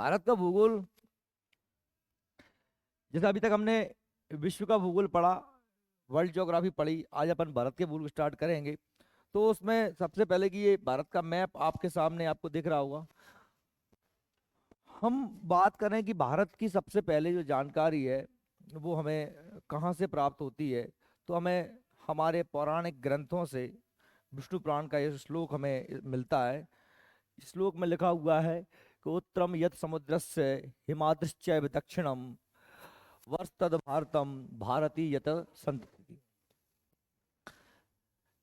भारत का भूगोल, जैसे अभी तक हमने विश्व का भूगोल पढ़ा, वर्ल्ड ज्योग्राफी पढ़ी, आज अपन भारत के भूगोल स्टार्ट करेंगे। तो उसमें सबसे पहले कि ये भारत का मैप आपके सामने आपको दिख रहा होगा। हम बात करें कि भारत की सबसे पहले जो जानकारी है वो हमें कहाँ से प्राप्त होती है, तो हमें हमारे पौराणिक ग्रंथों से विष्णु पुराण का ये श्लोक हमें मिलता है। इस श्लोक में लिखा हुआ है कि उत्तरम यत् समुद्रस्य हिमाद्रिश्चैव दक्षिणम वर्षतद भारतम भारती यत संतति।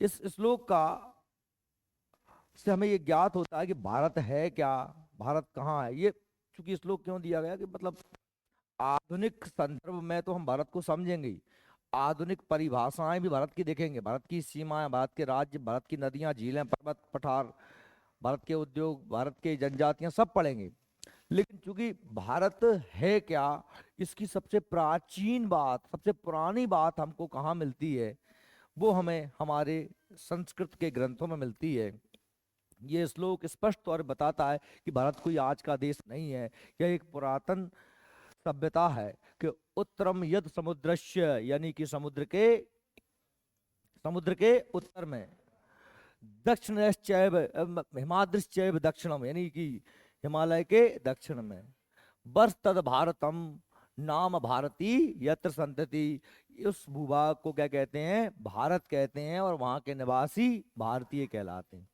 इस श्लोक का से हमें ये ज्ञात होता है कि भारत है क्या, भारत कहाँ है। ये चूंकि श्लोक क्यों दिया गया कि मतलब आधुनिक संदर्भ में तो हम भारत को समझेंगे ही, आधुनिक परिभाषाएं भी भारत की देखेंगे, भारत की सीमाएं, भारत के राज्य, भारत की नदियां, झीलें, पर्वत, पठार, भारत के उद्योग, भारत के जनजातियां सब पढ़ेंगे। लेकिन चूंकि भारत है क्या, इसकी सबसे प्राचीन बात, सबसे पुरानी बात हमको कहाँ मिलती है, वो हमें हमारे संस्कृत के ग्रंथों में मिलती है। ये श्लोक स्पष्ट तौर पे बताता है कि भारत कोई आज का देश नहीं है, यह एक पुरातन सभ्यता है। कि उत्तरम यद समुद्रश्य, यानी कि समुद्र के उत्तर में, दक्षिणश्चैव हिमाद्रिश्चैव दक्षिणम, यानी कि हिमालय के दक्षिण में, वर्ष तद भारतम नाम भारती यत्र संतति। उस भूभाग को क्या कहते हैं, भारत कहते हैं, और वहां के निवासी भारतीय कहलाते हैं।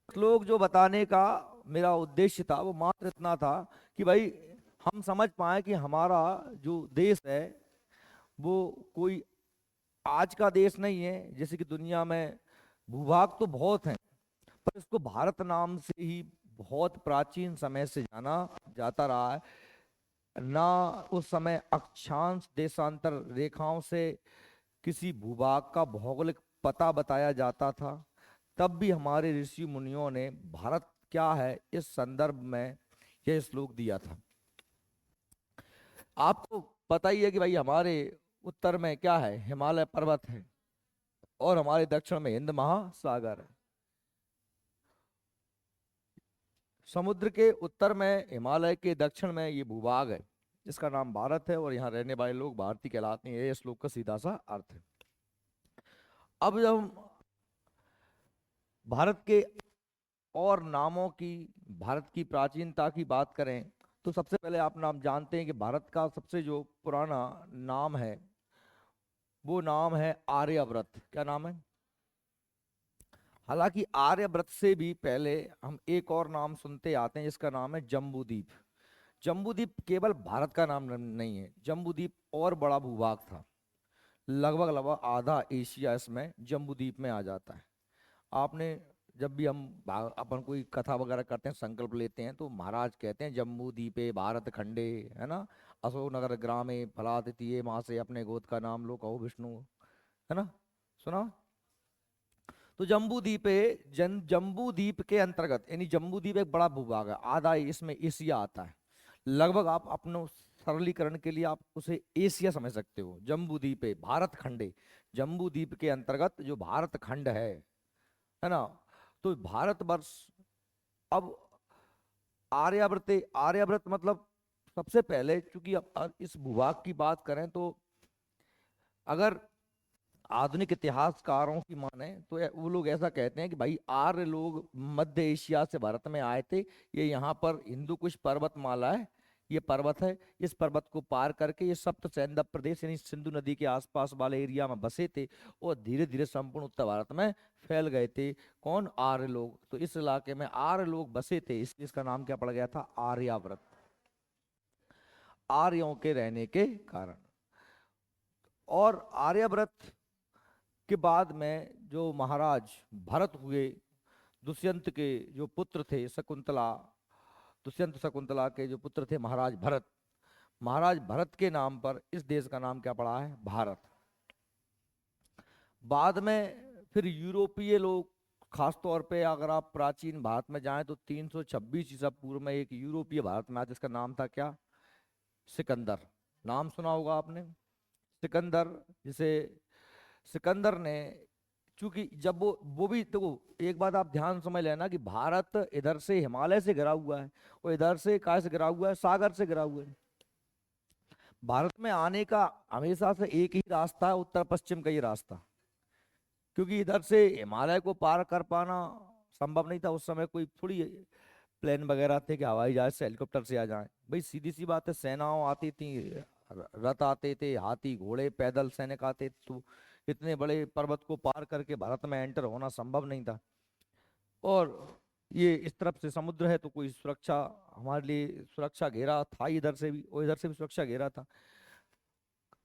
श्लोक जो बताने का मेरा उद्देश्य था वो मात्र इतना था कि भाई हम समझ पाए कि हमारा जो देश है वो कोई आज का देश नहीं है। जैसे कि दुनिया में भूभाग तो बहुत हैं, पर इसको भारत नाम से ही बहुत प्राचीन समय से जाना जाता रहा है। ना उस समय अक्षांश देशांतर रेखाओं से किसी भूभाग का भौगोलिक पता बताया जाता था, तब भी हमारे ऋषि मुनियों ने भारत क्या है इस संदर्भ में यह श्लोक दिया था। आपको पता ही है कि भाई हमारे उत्तर में क्या है, हिमालय पर्वत है, और हमारे दक्षिण में हिंद महासागर है। समुद्र के उत्तर में, हिमालय के दक्षिण में ये भूभाग है जिसका नाम भारत है, और यहाँ रहने वाले लोग भारतीय कहलाते हैं। ये श्लोक का सीधा सा अर्थ है। अब जब हम भारत के और नामों की, भारत की प्राचीनता की बात करें, तो सबसे पहले आप नाम जानते हैं कि भारत का सबसे जो पुराना नाम है वो नाम है आर्यव्रत। क्या नाम है? हालांकि आर्यव्रत से भी पहले हम एक और नाम सुनते आते हैं जिसका नाम है जम्बूद्वीप। जम्बूद्वीप केवल भारत का नाम नहीं है, जम्बूद्वीप और बड़ा भूभाग था। लगभग लगभग आधा एशिया इसमें जम्बूद्वीप में आ जाता है। आपने जब भी हम अपन कोई कथा वगैरह करते हैं, संकल्प लेते हैं, तो महाराज कहते हैं जम्बू द्वीपे भारत खंडे, है ना, अशोक नगर ग्रामे फलातीये माँ से अपने गोद का नाम लो कहो विष्णु, है ना, सुना। तो जम्बू द्वीप जम्बू द्वीप के अंतर्गत, यानी जम्बू द्वीप एक बड़ा भूभाग है, आधा इसमें एशिया आता है। लगभग आप अपने सरलीकरण के लिए आप उसे एशिया समझ सकते हो। जम्बू द्वीप है भारत खंडे, जम्बू द्वीप के अंतर्गत जो भारत खंड है ना। तो भारतवर्ष, अब आर्यावर्त, आर्यावर्त मतलब सबसे पहले, चूंकि अब इस भूभाग की बात करें तो अगर आधुनिक इतिहासकारों की माने तो वो लोग ऐसा कहते हैं कि भाई आर्य लोग मध्य एशिया से भारत में आए थे। ये यहाँ पर हिंदू कुश पर्वतमाला है, ये पर्वत है, इस पर्वत को पार करके ये सप्त सैंधव प्रदेश यानी सिंधु नदी के आसपास वाले एरिया में बसे थे, और धीरे धीरे संपूर्ण उत्तर भारत में फैल गए थे। कौन? आर्य लोग। तो इस इलाके में आर्य लोग बसे थे, इसलिए इसका नाम क्या पड़ गया था? आर्यावर्त, आर्यों के रहने के कारण। और आर्यावर्त के बाद में जो महाराज भरत हुए, दुष्यंत के जो पुत्र थे शकुंतला, दुष्यंत शकुंतला के जो पुत्र थे महाराज भरत, महाराज भरत के नाम पर इस देश का नाम क्या पड़ा है? भारत। बाद में फिर यूरोपीय लोग, खासतौर पे अगर आप प्राचीन भारत में जाएं तो 326 ईसा पूर्व में एक यूरोपीय भारत में आया जिसका नाम था क्या? सिकंदर। नाम सुना होगा आपने, सिकंदर। जिसे सिकंदर ने क्योंकि जब वो भी देखो, एक बात आप ध्यान समझ लेना कि भारत इधर से हिमालय से घिरा हुआ है और इधर से कहाँ से घिरा हुआ है, सागर से घिरा हुआ है। भारत में आने का हमेशा से एक ही रास्ता है, उत्तर पश्चिम का ही रास्ता। क्योंकि इधर से हिमालय को पार कर पाना संभव नहीं था उस समय, कोई थोड़ी प्लेन वगैरह थे कि हवाई जहाज से हेलीकॉप्टर से आ जाएं। भाई सीधी सी बात है, सेनाओं आती थी, रथ आते थे, हाथी घोड़े पैदल सैनिक आते, तो इतने बड़े पर्वत को पार करके भारत में एंटर होना संभव नहीं था। और ये इस तरफ से समुद्र है तो कोई सुरक्षा, हमारे लिए सुरक्षा घेरा था इधर से भी और इधर से भी सुरक्षा घेरा था।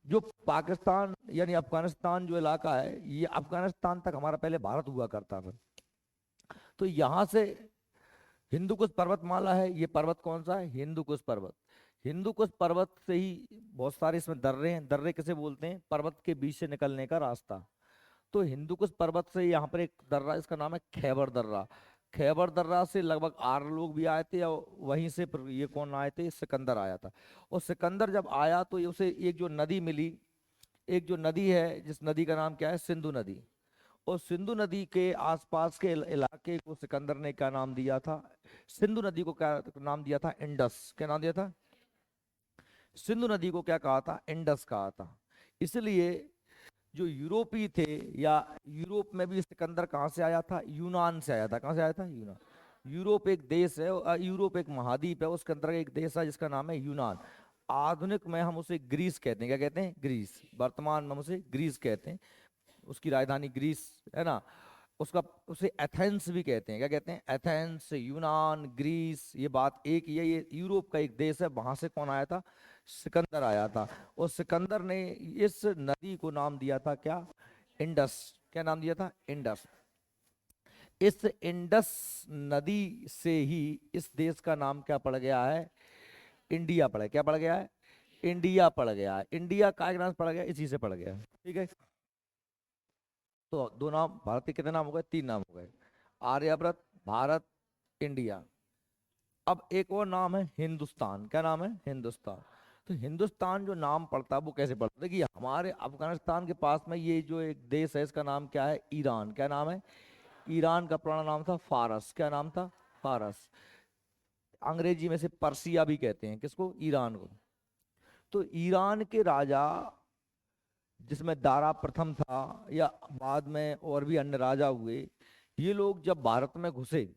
जो पाकिस्तान यानी अफगानिस्तान जो इलाका है, ये अफगानिस्तान तक हमारा पहले भारत हुआ करता था। तो यहाँ से हिंदू कुश पर्वतमाला है, ये पर्वत कौन सा है, हिंदू कुश पर्वत। हिंदू कुश पर्वत से ही बहुत सारे इसमें दर्रे हैं। दर्रे किसे बोलते हैं, पर्वत के बीच से निकलने का रास्ता। तो हिंदू कुश पर्वत से यहाँ पर एक दर्रा, इसका नाम है खैबर दर्रा। खैबर दर्रा से लगभग 8 लोग भी आए थे और वहीं से ये कौन आए थे, सिकंदर आया था। और सिकंदर जब आया तो ये उसे एक जो नदी मिली, एक जो नदी है जिस नदी का नाम क्या है, सिंधु नदी। और सिंधु नदी के आसपास के इलाके को सिकंदर ने क्या नाम दिया था, सिंधु नदी को क्या नाम दिया था, इंडस। क्या नाम दिया था, सिंधु नदी को क्या कहा था, इंडस कहा था। इसलिए जो यूरोपीय थे, या यूरोप में भी सिकंदर कहाँ से आया था, यूनान से आया था। कहाँ से आया था, यूनान। यूरोप एक देश है, और यूरोप एक महाद्वीप है, उसके अंदर एक देश है जिसका नाम है यूनान। आधुनिक में हम उसे ग्रीस कहते हैं। क्या कहते हैं, ग्रीस। वर्तमान में हम उसे ग्रीस कहते हैं। उसकी राजधानी ग्रीस है ना। उसका उसे एथेंस भी कहते हैं। क्या कहते हैं, एथेंस, यूनान, ग्रीस, ये बात एक ही है। ये यूरोप का एक देश है, वहां से कौन आया था, सिकंदर आया था। और सिकंदर ने इस नदी को नाम दिया था क्या, इंडस। क्या नाम दिया था, इंडस। इस इंडस नदी से ही इस देश का नाम क्या पड़ गया है, इंडिया पड़ गया। क्या पड़ गया है, इंडिया पड़ गया है। इंडिया का नाम पड़ गया, इसी से पड़ गया। ठीक है। तो दो नाम, भारत के कितने नाम हो गए, 3 नाम हो गए, आर्यव्रत, भारत, इंडिया। अब एक और नाम है हिंदुस्तान। क्या नाम है, हिंदुस्तान। तो हिंदुस्तान जो नाम पड़ता है वो कैसे पड़ता है, देखिए हमारे अफगानिस्तान के पास में ये जो एक देश है, इसका नाम क्या है, ईरान। क्या नाम है, ईरान का पुराना नाम था फारस। क्या नाम था, फारस। अंग्रेजी में से पर्सिया भी कहते हैं किसको, ईरान को। तो ईरान के राजा, जिसमें दारा प्रथम था, या बाद में और भी अन्य राजा हुए, ये लोग जब भारत में घुसे,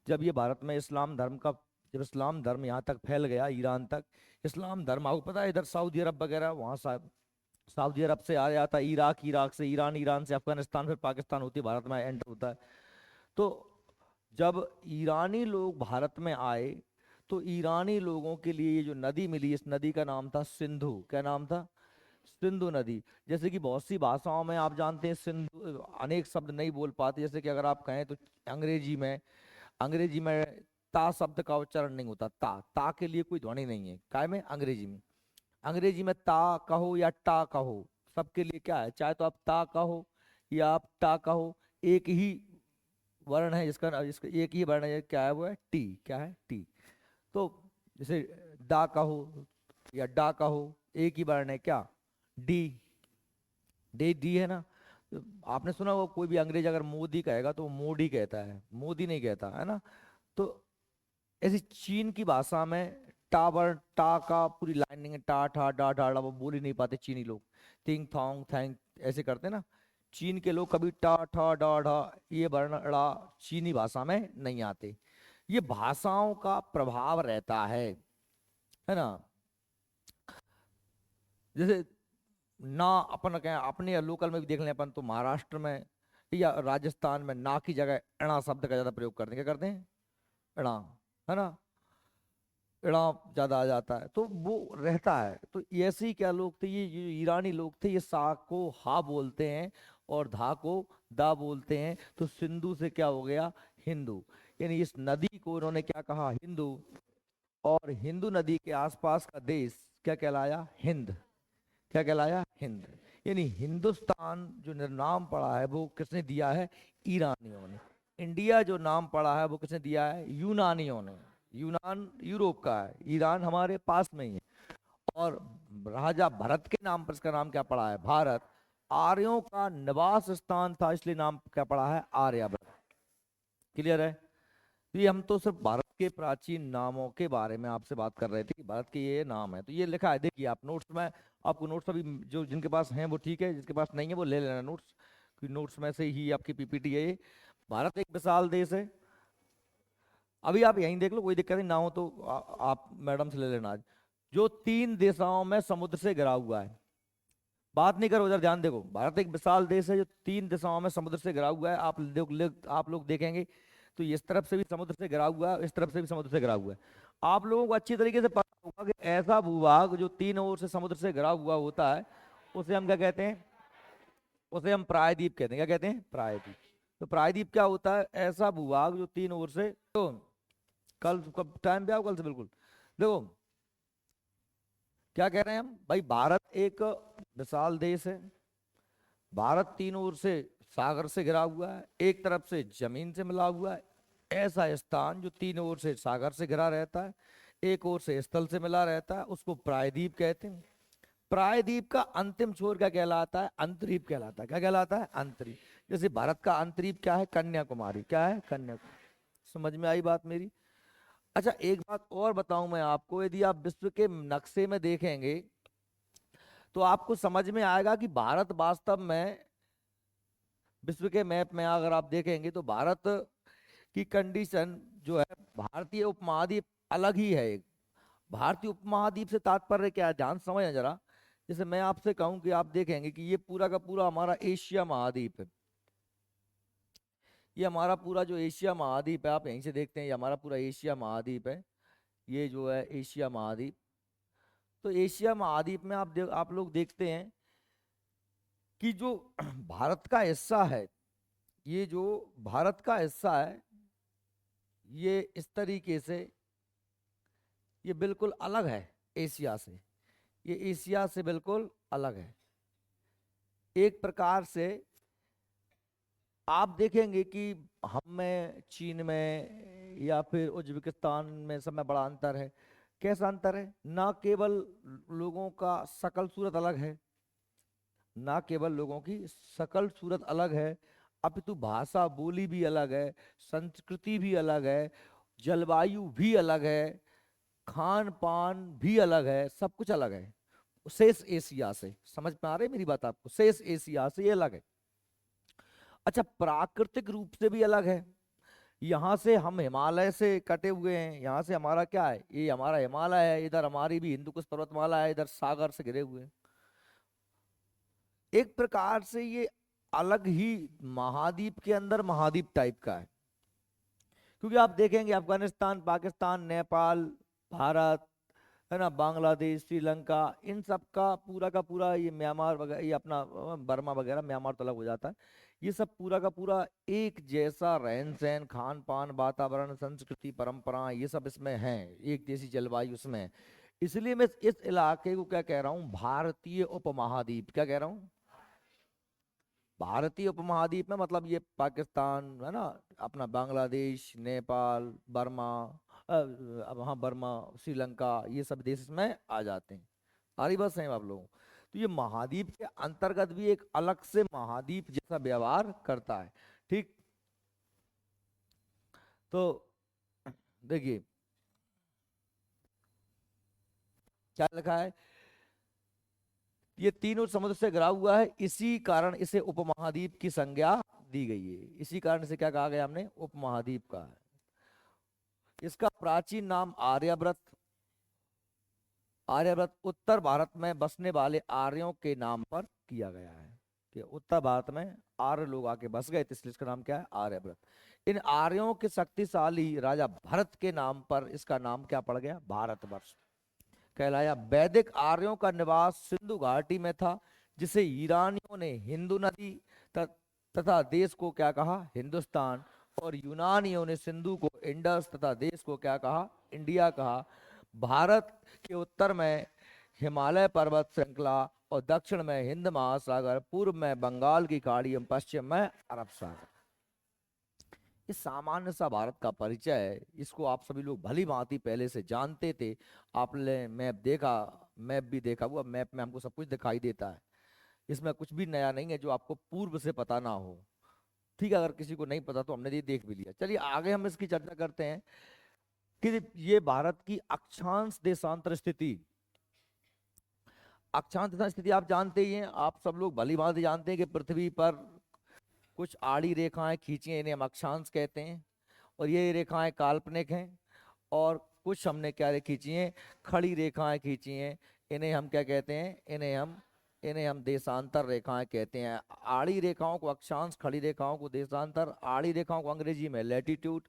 जब ये भारत में इस्लाम धर्म का, जब इस्लाम धर्म यहाँ तक फैल गया, ईरान तक, इस्लाम धर्म आपको पता है इधर सऊदी अरब वगैरह, वहाँ सऊदी अरब से आ जाता है, इराक, इराक से ईरान, ईरान से अफगानिस्तान, फिर पाकिस्तान होती है, भारत में एंटर होता है। तो जब ईरानी लोग भारत में आए, तो ईरानी लोगों के लिए ये जो नदी मिली, इस नदी का नाम था सिंधु। क्या नाम था, सिंधु नदी। जैसे कि बहुत सी भाषाओं में आप जानते हैं सिंधु अनेक शब्द नहीं बोल पाते, जैसे कि अगर आप कहें तो अंग्रेजी में ता शब्द का उच्चारण नहीं होता। ता के लिए कोई ध्वनि नहीं है, काय में, अंग्रेजी में। अंग्रेजी में ता कहो या टा कहो, सबके लिए क्या है, चाहे तो आप ता कहो या आप टा कहो, एक ही वर्ण है जिसका एक ही वर्ण है, क्या है, वो है टी। क्या है, टी। तो जैसे डा कहो या डा कहो, एक ही वर्ण है, क्या, डी। डी डी है ना। तो आपने सुना होगा कोई भी अंग्रेज अगर मोदी कहेगा तो वो मोडी कहता है, मोदी नहीं कहता है ना। तो ऐसी चीन की भाषा में टा का पूरी लाइनिंग है, टा ठा डा डा डा, वो बोल ही नहीं पाते चीनी लोग। थिंग थोंग थैंक ऐसे करते ना। चीन के लोग कभी टा ठा डा डा ये वर्ण ड़ा चीनी भाषा में नहीं आते। ये भाषाओं का प्रभाव रहता है ना। जैसे ना, अपन कहें अपने लोकल में भी देख लें अपन, तो महाराष्ट्र में या राजस्थान में ना की जगह अणा शब्द का ज्यादा प्रयोग करते हैं। क्या करते हैं, अणा, है ना, अणा ज्यादा आ जाता है, तो वो रहता है। तो ऐसे ही क्या लोग थे, ये ईरानी लोग थे, ये सा को हा बोलते हैं और धा को दा बोलते हैं। तो सिंधु से क्या हो गया, हिंदू। यानी इस नदी को उन्होंने क्या कहा, हिंदू। और हिंदू नदी के आसपास का देश क्या कहलाया, हिंद। क्या कहलाया, हिंद। यानी हिंदुस्तान जो नाम पड़ा है वो किसने दिया है, ईरानियों ने। इंडिया जो नाम पड़ा है वो किसने दिया है, यूनानियों ने। यूनान यूरोप का है, ईरान हमारे पास में ही है। और राजा भरत के नाम पर इसका नाम क्या पड़ा है, भारत। आर्यों का निवास स्थान था, इसलिए नाम क्या पड़ा है, आर्यावर्त। क्लियर है? तो ये हम तो सिर्फ भारत के प्राचीन नामों के बारे में आपसे बात कर रहे थे कि भारत के ये नाम है। तो ये लिखा है, देखिए आप नोट्स में, आपको नोट्स अभी जो जिनके पास हैं वो ठीक है, जिसके पास नहीं है वो ले लेना नोट्स, क्योंकि नोट्स में से ही आपकी पीपीटी है ये। भारत एक विशाल देश है। अभी आप यहीं देख लो, कोई दिक्कत नहीं ना हो तो आप मैडम से ले लेना आज। जो 3 दिशाओं में समुद्र से घिरा हुआ है, बात नहीं करो, उधर ध्यान देखो। भारत एक विशाल देश है जो 3 दिशाओं में समुद्र से घिरा हुआ है। आप लोग देखेंगे तो इस तरफ से भी समुद्र से घिरा हुआ है, इस तरफ से भी समुद्र से घिरा हुआ है। आप लोगों को अच्छी तरीके से पता होगा कि ऐसा भूभाग जो 3 ओर से समुद्र से घिरा हुआ होता है, उसे हम क्या कहते हैं, उसे हम प्रायद्वीप कहते हैं। क्या कहते हैं? प्रायद्वीप। तो प्रायद्वीप क्या होता है? ऐसा भूभाग जो 3 ओर से, तो कल कब टाइम पे आओ, कल से बिल्कुल देखो क्या कह रहे हैं हम भाई। भारत एक विशाल देश है। भारत 3 ओर से सागर से घिरा हुआ है, एक तरफ से जमीन से मिला हुआ है। ऐसा स्थान जो 3 ओर से सागर से घिरा रहता है, एक ओर से स्थल से मिला रहता है, उसको प्रायद्वीप कहते हैं। प्रायद्वीप का अंतिम छोर क्या कहलाता है? अंतरीप कहलाता है। क्या कहलाता है? अंतरीप। जैसे भारत का अंतरीप क्या है? कन्याकुमारी। क्या है? कन्याकुमारी। समझ में आई बात मेरी? अच्छा, एक बात और बताऊं मैं आपको, यदि आप विश्व के नक्शे में देखेंगे तो आपको समझ में आएगा कि भारत वास्तव में, विश्व के मैप में अगर आप देखेंगे तो भारत की कंडीशन जो है, भारतीय उपमहाद्वीप अलग ही है एक। भारतीय उपमहाद्वीप से तात्पर्य क्या है, ध्यान से समझना जरा। जैसे मैं आपसे कहूं कि आप देखेंगे कि ये पूरा का पूरा हमारा एशिया महाद्वीप है। ये हमारा पूरा जो एशिया महाद्वीप है, आप यहीं से देखते हैं, ये हमारा पूरा एशिया महाद्वीप है। ये जो है एशिया महाद्वीप। तो एशिया महाद्वीप में आप लोग देखते हैं कि जो भारत का हिस्सा है, ये जो भारत का हिस्सा है, ये इस तरीके से, ये बिल्कुल अलग है एशिया से। ये एशिया से बिल्कुल अलग है। एक प्रकार से आप देखेंगे कि हम में, चीन में या फिर उज्बेकिस्तान में सब में बड़ा अंतर है। कैसा अंतर है? ना केवल लोगों का शकल सूरत अलग है, ना केवल लोगों की शकल सूरत अलग है, अपितु भाषा बोली भी अलग है, संस्कृति भी अलग है, जलवायु भी अलग है, खान पान भी अलग है, सब कुछ अलग है शेष एशिया से। समझ में आ रही है मेरी बात आपको? शेष एशिया से ये अलग है। अच्छा, प्राकृतिक रूप से भी अलग है। यहाँ से हम हिमालय से कटे हुए हैं, यहाँ से हमारा क्या है, ये हमारा हिमालय है, इधर हमारी भी हिंदू कुश पर्वतमाला है, इधर सागर से घिरे हुए हैं। एक प्रकार से ये अलग ही महाद्वीप के अंदर महाद्वीप टाइप का है। क्योंकि आप देखेंगे अफगानिस्तान, पाकिस्तान, नेपाल, भारत, है ना, बांग्लादेश, श्रीलंका, इन सब का पूरा ये म्यांमार वगैरह, ये अपना बर्मा वगैरह, म्यांमार तो अलग हो जाता है। ये सब पूरा का पूरा एक जैसा रहन सहन, खान पान, वातावरण, संस्कृति, परंपरा, ये सब इसमें है, एक जैसी जलवायु उसमें है। इसलिए मैं इस इलाके को क्या कह रहा हूँ, भारतीय उपमहाद्वीप। क्या कह रहा हूँ? भारतीय उपमहाद्वीप में मतलब ये पाकिस्तान है ना, अपना बांग्लादेश, नेपाल, बर्मा, अब हाँ बर्मा, श्रीलंका, ये सब देश इसमें आ जाते हैं। आ रही बात सही आप लोगों को? तो ये महाद्वीप के अंतर्गत भी एक अलग से महाद्वीप जैसा व्यवहार करता है। ठीक। तो देखिए क्या लिखा है, ये तीनों समुद्र से घिरा हुआ है, इसी कारण इसे उपमहाद्वीप की संज्ञा दी गई है। इसी कारण से क्या कहा गया हमने, उपमहाद्वीप का है। इसका प्राचीन नाम आर्यव्रत, आर्यव्रत उत्तर भारत में बसने वाले आर्यों के नाम पर किया गया है। कि उत्तर भारत में आर्य लोग आके बस गए थे, इसलिए इसका नाम क्या है, आर्यव्रत। इन आर्यों के शक्तिशाली राजा भरत के नाम पर इसका नाम क्या पड़ गया, भारतवर्ष कहलाया। वैदिक आर्यों का निवास सिंधु घाटी में था, जिसे ईरानियों ने हिंदू नदी तथा देश को क्या कहा, हिंदुस्तान, और यूनानियों ने सिंधु को इंडस तथा देश को क्या कहा, इंडिया कहा। भारत के उत्तर में हिमालय पर्वत श्रृंखला और दक्षिण में हिंद महासागर, पूर्व में बंगाल की खाड़ी एवं पश्चिम में अरब सागर। इस सामान्य सा भारत का परिचय है, इसको आप सभी लोग भली भांति पहले से जानते थे। आपने मैप देखा, मैप भी देखा हुआ, मैप में हमको सब कुछ दिखाई देता है। इसमें कुछ भी नया नहीं है जो आपको पूर्व से पता ना हो। ठीक है, अगर किसी को नहीं पता तो हमने ये देख भी लिया। चलिए आगे हम इसकी चर्चा करते हैं कि ये भारत की अक्षांश देशांतर स्थिति। अक्षांश देशांतर स्थिति आप जानते ही हैं, आप सब लोग भली भांति जानते हैं कि पृथ्वी पर कुछ आड़ी रेखाएं खींची हैं, इन्हें हम अक्षांश कहते हैं। और ये रेखाएं काल्पनिक हैं। और कुछ हमने क्या खींची हैं, खड़ी रेखाएं खींची हैं, इन्हें हम क्या कहते हैं, इन्हें हम देशांतर रेखाएं कहते हैं। आड़ी रेखाओं को अक्षांश, खड़ी रेखाओं को देशांतर। आड़ी रेखाओं को अंग्रेजी में लैटिट्यूड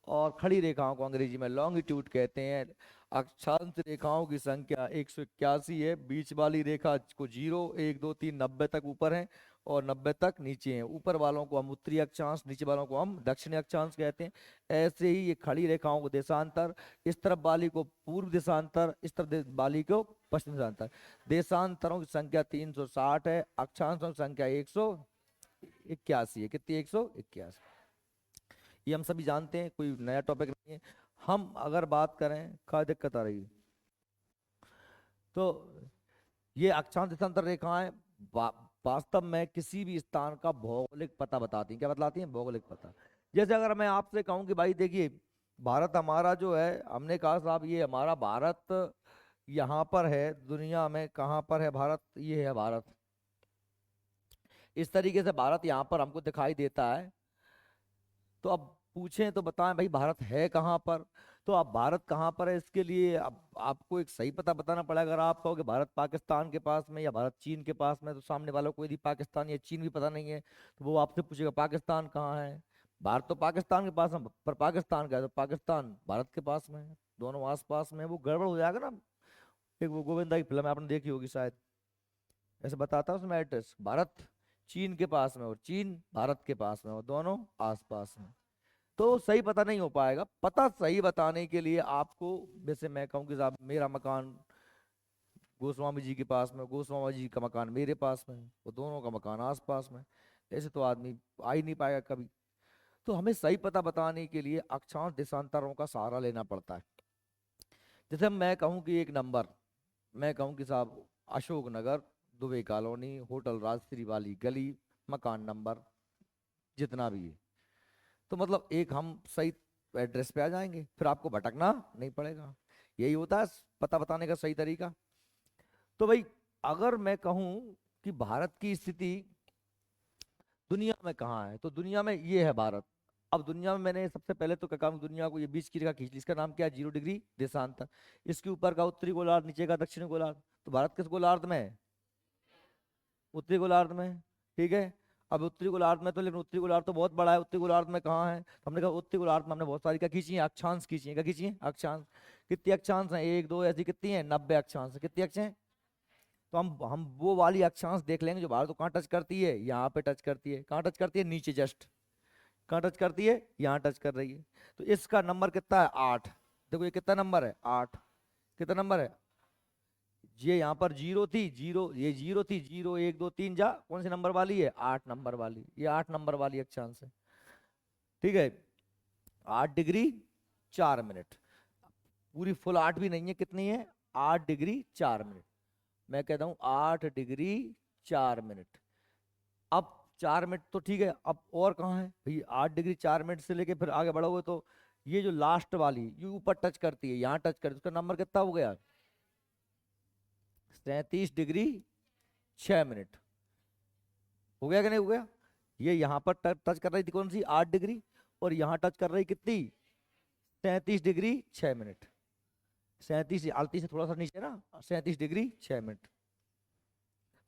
और खड़ी रेखाओं को अंग्रेजी में लॉन्गिट्यूड कहते हैं। अक्षांश रेखाओं की संख्या 181 है। बीच वाली रेखा को 0, 1, 2, 3, 90 तक ऊपर है और 90 तक नीचे हैं। ऊपर वालों को हम उत्तरी अक्षांश, नीचे वालों को हम दक्षिणी अक्षांश कहते हैं। ऐसे ही ये खड़ी रेखाओं को देशांतर, इस तरफ वाली को पूर्व देशांतर, इस तरफ वाली को पश्चिम देशांतर। देशांतरों की संख्या 360 है। अक्षांशों की संख्या 181 है। कितनी? 181। ये हम सभी जानते हैं, कोई नया टॉपिक नहीं है। हम अगर बात करें, क्या दिक्कत आ रही है, तो ये अक्षांश देशांतर रेखाएं वास्तव में किसी भी स्थान का भौगोलिक पता बताती हैं। क्या बतलाती हैं? भौगोलिक पता। जैसे अगर मैं आपसे कहूं कि भाई देखिए भारत हमारा जो है, हमने कहा साहब ये हमारा भारत यहाँ पर है दुनिया में, कहाँ पर है भारत, ये है भारत। इस तरीके से भारत यहाँ पर हमको दिखाई देता है। तो अब पूछें तो बताएं भाई भारत है कहाँ पर। तो अब भारत कहाँ पर है, इसके लिए अब आपको एक सही पता बताना पड़ेगा। अगर आप कहोगे भारत पाकिस्तान के पास में या भारत चीन के पास में, तो सामने वालों को यदि पाकिस्तान या चीन भी पता नहीं है तो वो आपसे पूछेगा पाकिस्तान कहाँ है। भारत तो पाकिस्तान के पास में, पर पाकिस्तान का है तो पाकिस्तान भारत के पास में है, दोनों आस पास में, वो गड़बड़ हो जाएगा ना। एक वो गोविंदा की फिल्म आपने देखी होगी शायद, ऐसे बताता है उसमें एड्रेस, भारत चीन के पास में और चीन भारत के पास में और दोनों आस पास में। तो सही पता नहीं हो पाएगा। पता सही बताने के लिए आपको, जैसे मैं कहूँ कि साहब मेरा मकान गोस्वामी जी के पास में, गोस्वामी जी का मकान मेरे पास में, वो दोनों का मकान आस पास में, ऐसे तो आदमी आ ही नहीं पाएगा कभी। तो हमें सही पता बताने के लिए अक्षांश देशांतरों का सहारा लेना पड़ता है। जैसे मैं कहूँ कि एक नंबर, मैं कहूँ कि साहब अशोक नगर, दुबे कॉलोनी, होटल राजश्री वाली गली, मकान नंबर जितना भी है, तो मतलब एक हम सही एड्रेस पे आ जाएंगे, फिर आपको भटकना नहीं पड़ेगा। यही होता है पता बताने का सही तरीका। तो भाई अगर मैं कहूं कि भारत की स्थिति दुनिया में कहाँ है, तो दुनिया में ये है भारत। अब दुनिया में मैंने सबसे पहले तो क्या काम, दुनिया को ये बीच की रेखा खींच ली, इसका नाम क्या है? 0 डिग्री देशांतर। इसके ऊपर का उत्तरी गोलार्ध, नीचे का दक्षिणी गोलार्ध। तो भारत किस गोलार्ध में है? उत्तरी गोलार्ध में। ठीक है। अब उत्तरी गोलार्ध में तो, लेकिन उत्तरी गोलार्ध तो बहुत बड़ा है, उत्तरी गोलार्ध में कहाँ है? तो हमने कहा उत्तरी गोलार्ध में हमने बहुत सारी क्या खींची है? अक्षांश खींची है। क्या खींची है? अक्षांश। कितनी अक्षांश है? 1, 2 ऐसी कितनी है? 90 अक्षांश है। कितनी अक्ष हैं? तो हम वो वाली अक्षांश देख लेंगे जो भारत को कहाँ टच करती है, यहाँ पे टच करती है। कहाँ टच करती है? नीचे जस्ट। कहाँ टच करती है? यहाँ टच कर रही है। तो इसका नंबर कितना है? 8। देखो ये कितना नंबर है? 8। कितना नंबर है? ये यहाँ पर 0 थी, 0, ये 0 थी, 0, 1, 2, 3 जा, कौन से नंबर वाली है? 8 नंबर वाली। ये 8 नंबर वाली अक्षांश है। ठीक है। 8 डिग्री 4 मिनट। पूरी फुल 8 भी नहीं है, कितनी है? 8 डिग्री 4 मिनट। मैं कहता हूँ 8 डिग्री 4 मिनट। अब 4 मिनट तो ठीक है, अब और कहाँ है भाई? 8 डिग्री 4 मिनट से लेके फिर आगे बढ़ोगे तो ये जो लास्ट वाली ये ऊपर टच करती है, यहाँ टच करती है, उसका नंबर कितना हो गया? 37 डिग्री 6 मिनट। हो गया कि नहीं हो गया? ये यहाँ पर टच कर रही थी कौन सी? 8 डिग्री। और यहाँ टच कर रही कितनी? 37 डिग्री 6 मिनट। 37, 38 से थोड़ा सा नीचे ना, 37 डिग्री 6 मिनट।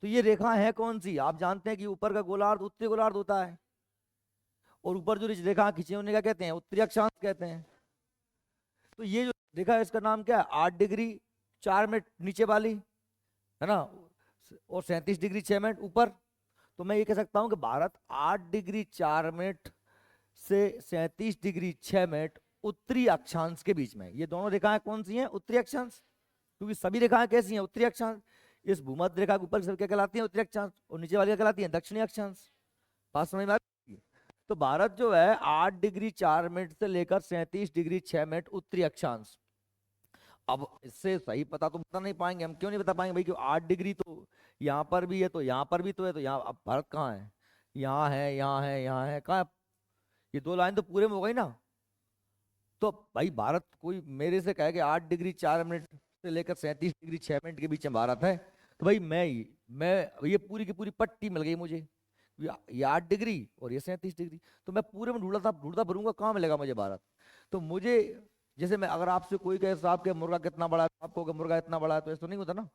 तो ये रेखा है कौन सी? आप जानते हैं कि ऊपर का गोलार्ध उत्तरी गोलार्ध होता है, और ऊपर जो रेखा खींची उन्हें क्या कहते हैं? उत्तरी अक्षांश कहते हैं। तो ये जो रेखा है इसका नाम क्या है? 8 डिग्री 4 मिनट नीचे वाली है ना, और 37 डिग्री 6 मिनट ऊपर। तो मैं ये कह सकता हूं कि भारत 8 डिग्री 4 मिनट से 37 डिग्री 6 मिनट उत्तरी अक्षांश के बीच में। ये दोनों रेखाएं कौन सी हैं? उत्तरी अक्षांश। क्योंकि सभी रेखाएं कैसी हैं? उत्तरी अक्षांश। इस भूमध्य रेखा के ऊपर सब क्या कहलाती है? उत्तरी अक्षांश। और नीचे वाली क्या कहलाती है? दक्षिणी अक्षांश। बात समझ में आ रही है? तो भारत जो है 8 डिग्री 4 मिनट से लेकर 37 डिग्री 6 मिनट उत्तरी अक्षांश, अब इससे सही पता तो बता नहीं पाएंगे हम, क्यों नहीं बता पाएंगे भाई, क्यों 8 डिग्री तो यहाँ पर भी है, तो यहाँ पर भी तो है, तो यहाँ अब भारत कहाँ है? यहाँ है, यहाँ है, यहाँ है, कहाँ है? ये 2 लाइन तो पूरे में हो गई ना। तो भाई भारत, कोई मेरे से कहे कि 8 डिग्री 4 मिनट से लेकर 37 डिग्री 6 मिनट के बीच में भारत है, तो भाई मैं ये पूरी की पूरी पट्टी मिल गई मुझे। ये 8 डिग्री और ये 37 डिग्री, तो मैं पूरे में ढूंढता ढूंढता फिरूंगा, कहाँ मिलेगा मुझे भारत? तो मुझे, जैसे मैं अगर आपसे कोई कहे साहब के मुर्गा कितना बड़ा है, तो आपको अगर मुर्गा इतना बड़ा है, तो ऐसा तो नहीं होता ना।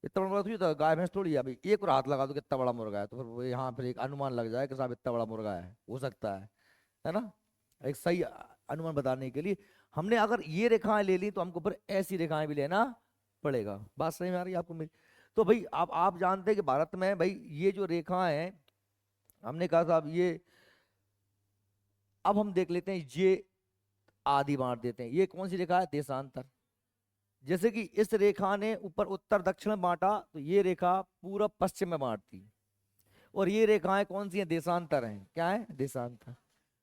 इतना बड़ा मुर्गा थोड़ी होता, गाय भैंस थोड़ी है। अभी एक और हाथ लगा दो कितना बड़ा मुर्गा है, तो फिर वो यहाँ फिर एक अनुमान लग जाए कि साहब इतना बड़ा मुर्गा है, हो सकता है ना। एक सही अनुमान बताने के लिए हमने अगर ये रेखाएं ले ली, तो हमको फिर ऐसी रेखाएं भी लेना पड़ेगा। बात सही में आ रही है आपको मेरी? तो भाई आप जानते हैं कि भारत में भाई ये जो रेखाएं हैं, हमने कहा साहब ये, अब हम देख लेते हैं, ये आधी बांट देते हैं। ये कौन सी रेखा है? देशांतर। जैसे कि इस रेखा ने ऊपर उत्तर दक्षिण में बांटा, तो ये रेखा पूरब पश्चिम में बांटती। और ये रेखाएं कौन सी हैं? देशांतर हैं। क्या है? देशांतर।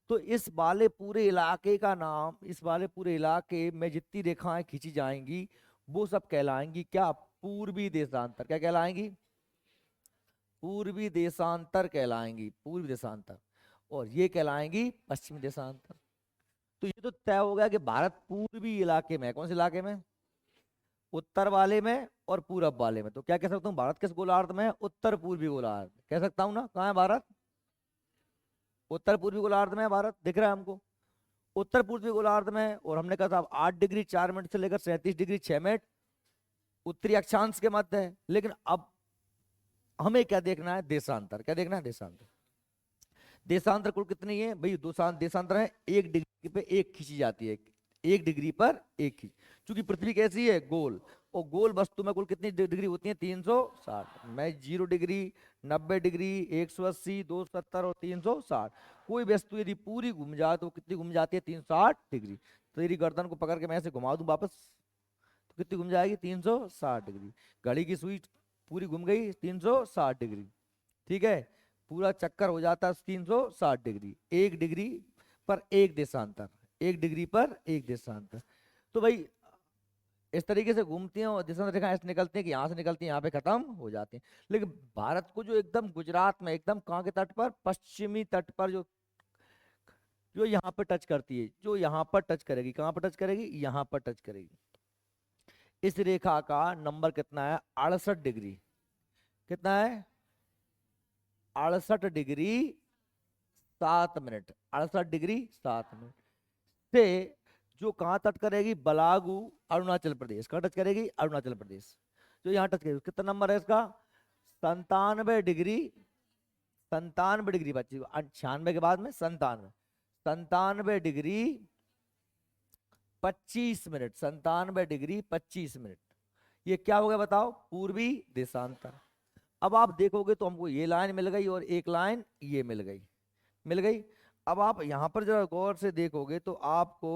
तो इस वाले पूरे इलाके का नाम, इस वाले पूरे इलाके में जितनी रेखाएं खींची जाएंगी, वो सब कहलाएंगी क्या? पूर्वी देशांतर। क्या कहलाएंगी? पूर्वी देशांतर कहलाएंगी, पूर्वी देशांतर। और ये कहलाएंगी पश्चिमी देशांतर। तो ये तो तय हो गया कि भारत पूर्वी इलाके में है। कौन से इलाके में? उत्तर वाले में और पूरब वाले में। तो क्या कह सकता हूँ, भारत किस गोलार्ध में है? उत्तर पूर्वी गोलार्ध कह सकता हूँ ना। कहाँ है भारत? उत्तर पूर्वी गोलार्ध में है भारत, दिख रहा है हमको, उत्तर पूर्वी गोलार्ध में है। और हमने कहा था 8 डिग्री 4 मिनट से लेकर 37 डिग्री 6 मिनट उत्तरी अक्षांश के मध्य है। लेकिन अब हमें क्या देखना है? देशांतर। क्या देखना है? देशांतर। देशांतर कुल कितनी है भाई? दो देशांतर है, 1 डिग्री पे एक खींची जाती है, 1 डिग्री पर एक खींच। चूंकि पृथ्वी कैसी है? गोल। और गोल वस्तु में कुल कितनी डिग्री होती है? 360। मैं 0 डिग्री, 90 डिग्री, 180, 270 और 360। कोई वस्तु यदि पूरी घूम जाए तो कितनी घूम जाती है? 360 डिग्री। तो तेरी गर्दन को पकड़ के मैं ऐसे घुमा दूं वापस, तो कितनी घूम जाएगी? 360 डिग्री। घड़ी की सुई पूरी घूम गई 360 डिग्री, ठीक है, पूरा चक्कर हो जाता है 360 डिग्री। 1 डिग्री पर एक देशांतर, 1 डिग्री पर एक देशांतर। तो भाई इस तरीके से घूमती हैं और देशांतर रेखा ऐसे निकलती है कि यहाँ से निकलती है, यहाँ पे खत्म हो जाती है। लेकिन भारत को जो एकदम गुजरात में, एकदम कहाँ के तट पर? पश्चिमी तट पर, जो जो यहाँ पर टच करती है, जो यहाँ पर टच करेगी, कहाँ पर टच करेगी? यहाँ पर टच करेगी। इस रेखा का नंबर कितना है? 68 डिग्री। कितना है? 68 डिग्री 7 मिनट। 68 डिग्री 7 मिनट से जो कहाँ टच करेगी? बलागू, अरुणाचल प्रदेश। कहाँ टच करेगी? अरुणाचल प्रदेश। जो यहाँ टच करेगी, कितना नंबर है इसका? 97 डिग्री, 97 डिग्री 25, 96 के बाद में 97, 97 डिग्री 25 मिनट, 97 डिग्री 25 मिनट। ये क्या हो गया बताओ? पूर्वी देशांतर। अब आप देखोगे तो हमको ये लाइन मिल गई और एक लाइन ये मिल गई, मिल गई। अब आप यहां पर जरा गौर से देखोगे तो आपको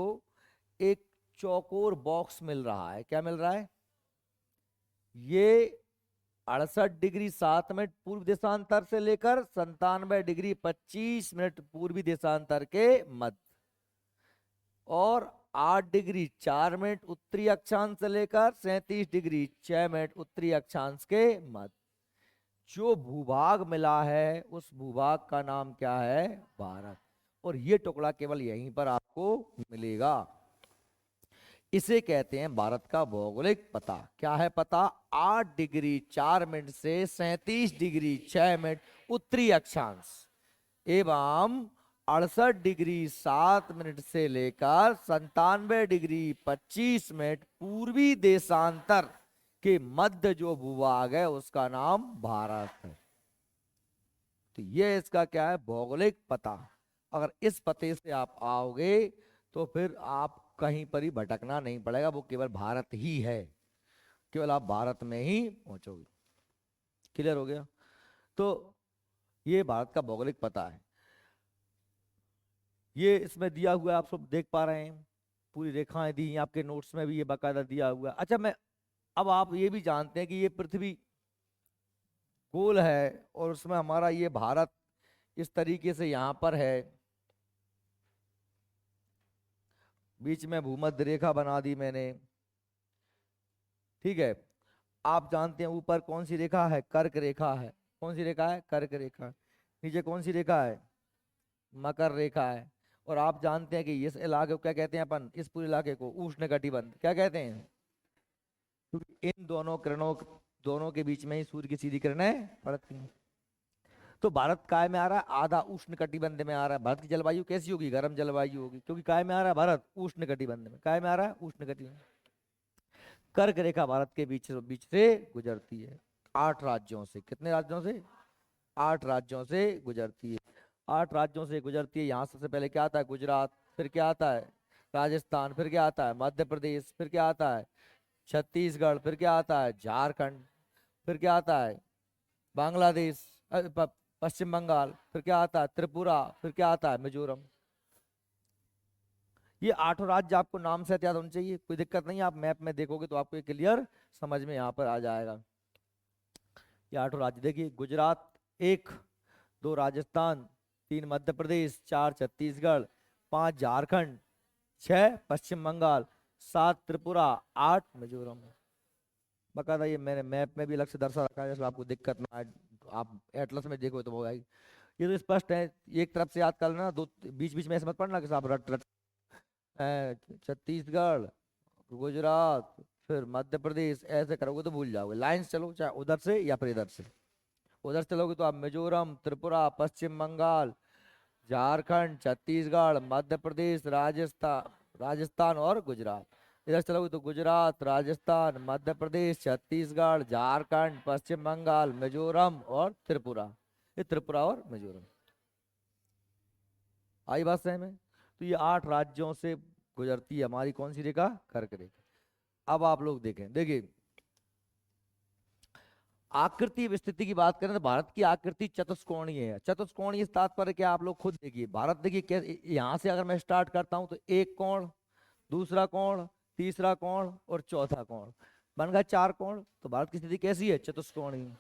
एक चौकोर बॉक्स मिल रहा है। क्या मिल रहा है? ये 68 डिग्री 7 मिनट पूर्व देशांतर से लेकर 97 डिग्री 25 मिनट पूर्वी देशांतर के मध्य, और 8 डिग्री 4 मिनट उत्तरी अक्षांश से लेकर 37 डिग्री 6 मिनट उत्तरी अक्षांश के मध्य। जो भूभाग मिला है उस भूभाग का नाम क्या है? भारत। और ये टुकड़ा केवल यहीं पर आपको मिलेगा। इसे कहते हैं भारत का भौगोलिक पता। क्या है पता? 8 डिग्री 4 मिनट से 37 डिग्री 6 मिनट उत्तरी अक्षांश एवं 68 डिग्री 7 मिनट से लेकर 97 डिग्री 25 मिनट पूर्वी देशांतर के मध्य जो भूभाग है उसका नाम भारत है। तो ये इसका क्या है? भौगोलिक पता। अगर इस पते से आप आओगे तो फिर आप कहीं पर ही भटकना नहीं पड़ेगा, वो केवल भारत ही है, केवल आप भारत में ही पहुंचोगे। क्लियर हो गया? तो ये भारत का भौगोलिक पता है। ये इसमें दिया हुआ है, आप सब देख पा रहे हैं, पूरी रेखाएं दी हैं, आपके नोट्स में भी ये बाकायदा दिया हुआ है। अच्छा, मैं, अब आप ये भी जानते हैं कि ये पृथ्वी गोल है और उसमें हमारा ये भारत इस तरीके से यहाँ पर है, बीच में भूमध्य रेखा बना दी मैंने, ठीक है। आप जानते हैं ऊपर कौन सी रेखा है? कर्क रेखा है। कौन सी रेखा है? कर्क रेखा। नीचे कौन सी रेखा है? मकर रेखा है। और आप जानते हैं कि इस इलाके को क्या कहते हैं अपन? इस पूरे इलाके को उष्ण कटिबंध क्या कहते हैं? क्योंकि इन दोनों किरणों, दोनों के बीच में ही सूर्य की सीधी किरणें पड़ती हैं। तो भारत काय में आ रहा है? आधा उष्ण कटिबंध में आ रहा है। भारत की जलवायु कैसी होगी? गर्म जलवायु होगी, क्योंकि काय में आ रहा है भारत? उष्ण कटिबंध में। काय में आ रहा है? उष्ण कटिबंध। कर्क रेखा भारत के बीच बीच से गुजरती है। 8 राज्यों से। कितने राज्यों से? 8 राज्यों से गुजरती है। 8 राज्यों से गुजरती है। यहाँ सबसे पहले क्या आता है? गुजरात। फिर क्या आता है? राजस्थान। फिर क्या आता है? मध्य प्रदेश। फिर क्या आता है? छत्तीसगढ़। फिर क्या आता है? झारखंड। फिर क्या आता है? बांग्लादेश, पश्चिम बंगाल। फिर क्या आता है? त्रिपुरा। फिर क्या आता है? मिजोरम। ये 8 राज्य आपको नाम से याद होने चाहिए, कोई दिक्कत नहीं है। आप मैप में देखोगे तो आपको ये क्लियर समझ में यहाँ पर आ जाएगा। ये 8 राज्य देखिए, गुजरात 1, 2 राजस्थान, 3 मध्य प्रदेश, 4 छत्तीसगढ़, 5 झारखंड, 6 पश्चिम बंगाल, 7 त्रिपुरा, 8 मिजोरम। बकायदा ये मैंने मैप में भी अलग से दर्शा रखा है, जैसे आपको दिक्कत ना आए। आप एटलस में देखो तो वो आएगी। ये तो स्पष्ट है। एक तरफ से याद कर लेना, दो बीच बीच में ऐसे मत पढ़ना कि साहब रट रट छत्तीसगढ़, गुजरात, फिर मध्य प्रदेश, ऐसे करोगे तो भूल जाओगे। लाइन चलो, चाहे उधर से या फिर इधर से। उधर चलोगे तो आप मिजोरम, त्रिपुरा, पश्चिम बंगाल, झारखंड, छत्तीसगढ़, मध्य प्रदेश, राजस्थान और गुजरात। इधर चलोगे तो गुजरात, राजस्थान, मध्य प्रदेश, छत्तीसगढ़, झारखंड, पश्चिम बंगाल, मिजोरम और त्रिपुरा। ये त्रिपुरा और मिजोरम। आई बात समझ में? तो ये 8 राज्यों से गुजरती है हमारी कौन सी रेखा? कर्क रेखा। अब आप लोग देखें, देखिए आकृति विस्तृति की बात करें तो भारत की आकृति चतुष्कोणीय है। चतुष्कोणीय इस तात्पर्य क्या? आप लोग खुद देखिए भारत, देखिए कैसे, यहाँ से अगर मैं स्टार्ट करता हूं तो एक कोण, दूसरा कोण, तीसरा कोण और चौथा कोण, बन गया 4 कोण। तो भारत की स्थिति कैसी है? चतुष्कोणीय।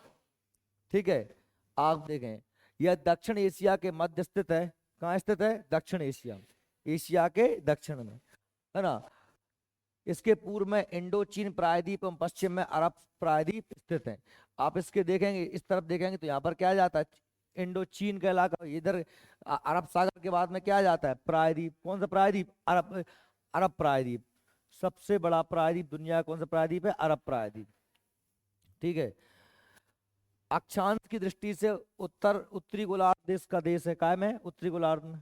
ठीक है। आप देखें यह दक्षिण एशिया के मध्य स्थित है। कहाँ स्थित है? दक्षिण एशिया, एशिया के दक्षिण में, है ना। इसके पूर्व में इंडो चीन प्रायद्वीप एवं पश्चिम में अरब प्रायद्वीप स्थित है। आप इसके देखेंगे, इस तरफ देखेंगे तो यहाँ पर क्या जाता है? इंडो चीन का इलाका। इधर अरब सागर के बाद में क्या जाता है? प्रायद्वीप। कौन सा प्रायद्वीप? अरब, अरब प्रायद्वीप। सबसे बड़ा प्रायद्वीप दुनिया का कौन सा प्रायद्वीप है? अरब प्रायद्वीप। ठीक है। अक्षांश की दृष्टि से उत्तर उत्तरी गोलार्ध देश का देश है। काय में? उत्तरी गोलार्ध में।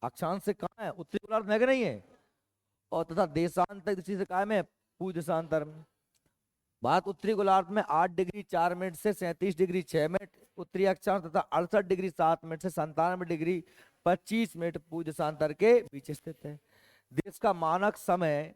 अक्षांश से कहाँ है? उत्तरी गोलार्ध में, है कि नहीं है? और तथा देशांतर दृष्टि से काय में? पूर्व देशांतर में। भारत उत्तरी गोलार्ध में 8 डिग्री 4 मिनट से 37 डिग्री 6 मिनट उत्तरी अक्षांश तथा 68 डिग्री 7 मिनट से 97 डिग्री 25 मिनट पूर्व देशांतर के बीच स्थित है। देश का मानक समय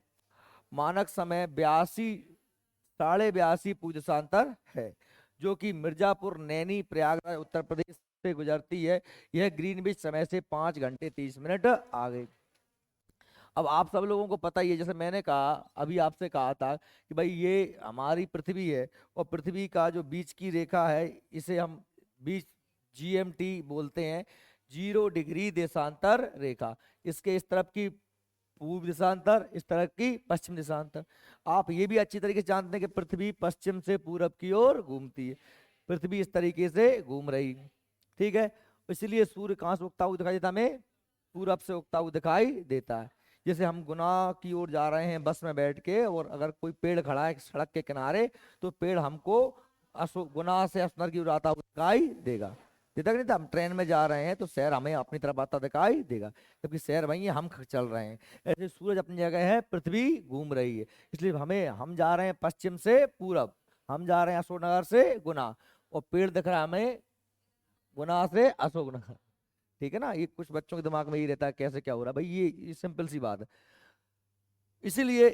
82 पूर्व देशांतर है, जो कि मिर्जापुर, नैनी, प्रयागराज, उत्तर प्रदेश से गुजरती है। यह ग्रीनविच समय से 5 घंटे 30 मिनट आगे। अब आप सब लोगों को पता ही है, जैसे मैंने कहा, अभी आपसे कहा था कि भाई ये हमारी पृथ्वी है और पृथ्वी का जो बीच की रेखा है इसे हम बीच GMT बोलते हैं, 0 डिग्री देशांतर रेखा। इसके इस तरफ की पूर्व देशांतर, इस तरफ की पश्चिम देशांतर। आप ये भी अच्छी तरीके से जानते हैं कि पृथ्वी पश्चिम से पूरब की ओर घूमती है। पृथ्वी इस तरीके से घूम रही है। ठीक है। इसलिए सूर्य कहाँ से उगता हुआ दिखाई देता? हमें पूरब से उगता हुआ दिखाई देता है। जैसे हम गुना की ओर जा रहे हैं बस में बैठ के, और अगर कोई पेड़ खड़ा है सड़क के किनारे तो पेड़ हमको गुना से असनर की ओर आता हुआ दिखाई देगा। देता कि नहीं था? हम ट्रेन में जा रहे हैं तो शहर हमें अपनी तरफ आता दिखाई देगा, जबकि शहर वही है, हम चल रहे हैं। ऐसे सूरज अपनी जगह है, पृथ्वी घूम रही है। इसलिए हम जा रहे हैं पश्चिम से पूरब, हम जा रहे हैं अशोकनगर से गुना, और पेड़ दिख रहा है हमें गुना से अशोकनगर। ठीक है ना। ये कुछ बच्चों के दिमाग में ही रहता है कैसे क्या हो रहा है। भाई ये सिंपल सी बात है। इसीलिए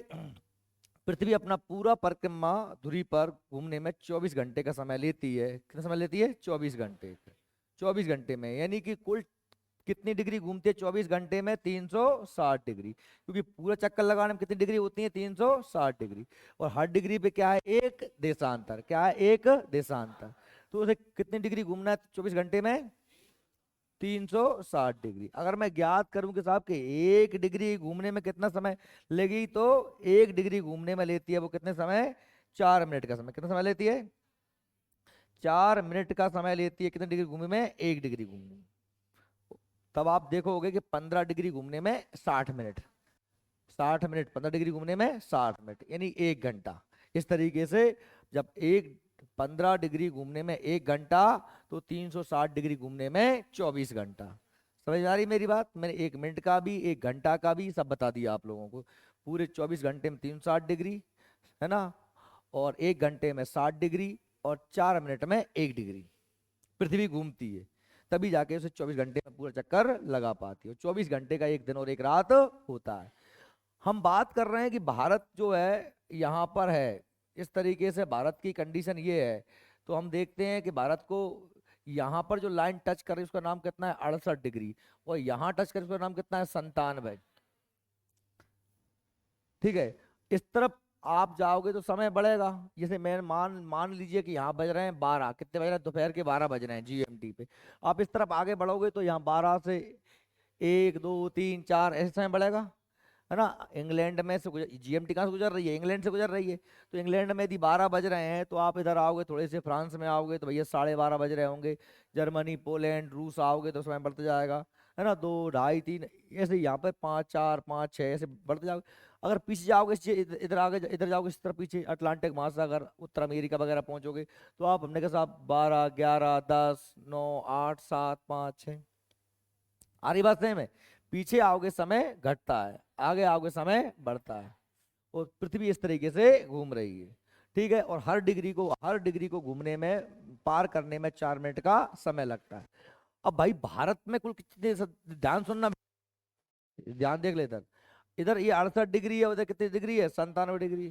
पृथ्वी अपना पूरा परिक्रमा धुरी पर घूमने में 24 घंटे का समय लेती है। कितना समय लेती है? 24 घंटे। 24 घंटे में यानी कि कुल कितनी डिग्री घूमती है 24 घंटे में? 360 डिग्री। क्योंकि पूरा चक्कर लगाने में कितनी डिग्री होती है? 360 डिग्री। और हर डिग्री पे क्या है? एक देशांतर। क्या है? एक देशांतर। तो उसे कितनी डिग्री घूमना है 24 घंटे में? 360 डिग्री। अगर मैं ज्ञात करूं कि साहब के 1 डिग्री घूमने में कितना समय लेगी, तो 1 डिग्री घूमने में लेती है वो कितने समय? 4 मिनट का समय। कितना समय लेती है? 4 मिनट का समय लेती है। कितने डिग्री घूमने में? 1 डिग्री घूमने में। तब आप देखोगे कि 15 डिग्री घूमने में 60 मिनट, 60 मिनट 15 डिग्री घूमने में 60 मिनट, यानी 1 घंटा। इस तरीके से जब 15 डिग्री घूमने में 1 घंटा, तो 360 डिग्री घूमने में 24 घंटा। समझ आ रही मेरी बात? मैंने 1 मिनट का भी 1 घंटा का भी सब बता दिया आप लोगों को। पूरे 24 घंटे में 360 डिग्री, है ना, और 1 घंटे में 60 डिग्री, और 4 मिनट में 1 डिग्री पृथ्वी घूमती है। तभी जाके उसे 24 घंटे में पूरा चक्कर लगा पाती है। 24 घंटे का एक दिन और एक रात होता है। हम बात कर रहे हैं कि भारत जो है यहाँ पर है, इस तरीके से भारत की कंडीशन ये है। तो हम देखते हैं कि भारत को यहाँ पर जो लाइन टच कर रही है उसका नाम कितना है? 68 डिग्री। और यहाँ टच कर रही है उसका नाम कितना है? 97। ठीक है। इस तरफ आप जाओगे तो समय बढ़ेगा। जैसे मैं मान मान लीजिए कि यहाँ बज रहे हैं 12, कितने बज रहे हैं? दोपहर के 12 बज रहे हैं जीएमटी पे। आप इस तरफ आगे बढ़ोगे तो यहाँ 12 से 1 2 3 4 ऐसे समय बढ़ेगा, है ना। इंग्लैंड में से जीएमटी कहाँ से गुजर रही है? इंग्लैंड से गुजर रही है। तो इंग्लैंड में यदि 12 बज रहे हैं तो आप इधर आओगे थोड़े से फ्रांस में आओगे तो भैया 12:30 बज रहे होंगे। जर्मनी, पोलैंड, रूस आओगे तो समय बढ़ते जाएगा, है ना। 2 2 2 3 ऐसे यहाँ पे 5 4 5 6 ऐसे बढ़ते जाओगे। अगर पीछे जाओगे इधर आगे इधर जाओगे इस तरफ पीछे अटलांटिक महासागर, उत्तर अमेरिका वगैरह पहुंचोगे तो आप हमने के साथ 12 11 10 9 8 7 5 6। आ रही बात सही में? पीछे आओगे समय घटता है, आगे आओगे समय बढ़ता है। और पृथ्वी इस तरीके से घूम रही है, ठीक है। और हर डिग्री को घूमने में, पार करने में 4 मिनट का समय लगता है। अब भाई भारत में कुल कितने, ध्यान सुनना, ध्यान देख ले इधर। इधर ये 68 डिग्री है, उधर कितनी डिग्री है? 97 डिग्री।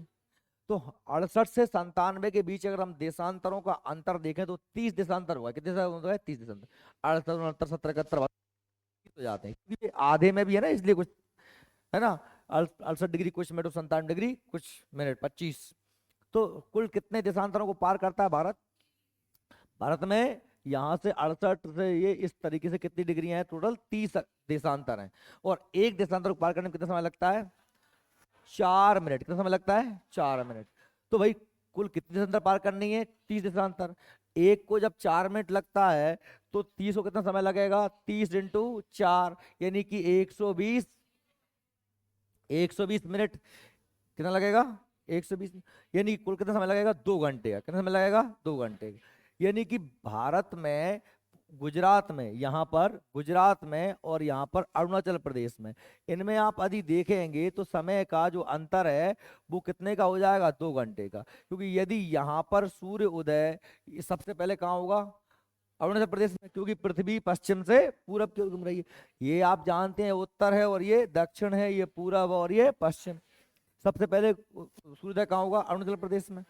तो 68 से 97 के बीच अगर हम देशांतरों का अंतर देखें तो 30 देशांतर हुआ। कितने देशांतर है? 30 देशांतर। 68 69 70 71 हो जाते हैं, क्योंकि ये आधे में भी है ना, इसलिए कुछ, है ना। 68 डिग्री कुछ मिनट, 97 डिग्री कुछ मिनट 25। तो कुल कितने देशांतरों को पार करता है भारत? भारत में यहाँ से 68 से ये इस तरीके से कितनी डिग्री हैं? टोटल 30 देशांतर हैं। और एक देशांतर को पार करने में कितना समय लगता है? 4 मिनट। कितना समय लगता है? 4 मिनट। तो भाई कुल कितने देशांतर पार करनी है? 30 देशांतर। एक को जब 4 मिनट लगता है तो 30 को कितना समय लगेगा? 30 × 4 यानी कि 120, 120 मिनट। कितना लगेगा? 120, यानी कुल कितना समय लगेगा? 2 घंटे का। कितना समय लगेगा? 2 घंटे का। यानी कि भारत में, गुजरात में, यहाँ पर गुजरात में और यहाँ पर अरुणाचल प्रदेश में, इनमें आप यदि देखेंगे तो समय का जो अंतर है वो कितने का हो जाएगा? 2 घंटे का। क्योंकि यदि यहाँ पर सूर्य उदय सबसे पहले कहाँ होगा? अरुणाचल प्रदेश में, क्योंकि पृथ्वी पश्चिम से पूरब की ओर घूम रही है। ये आप जानते हैं उत्तर है और ये दक्षिण है, ये पूरब और ये पश्चिम। सबसे पहले सूर्योदय कहाँ होगा? अरुणाचल प्रदेश में।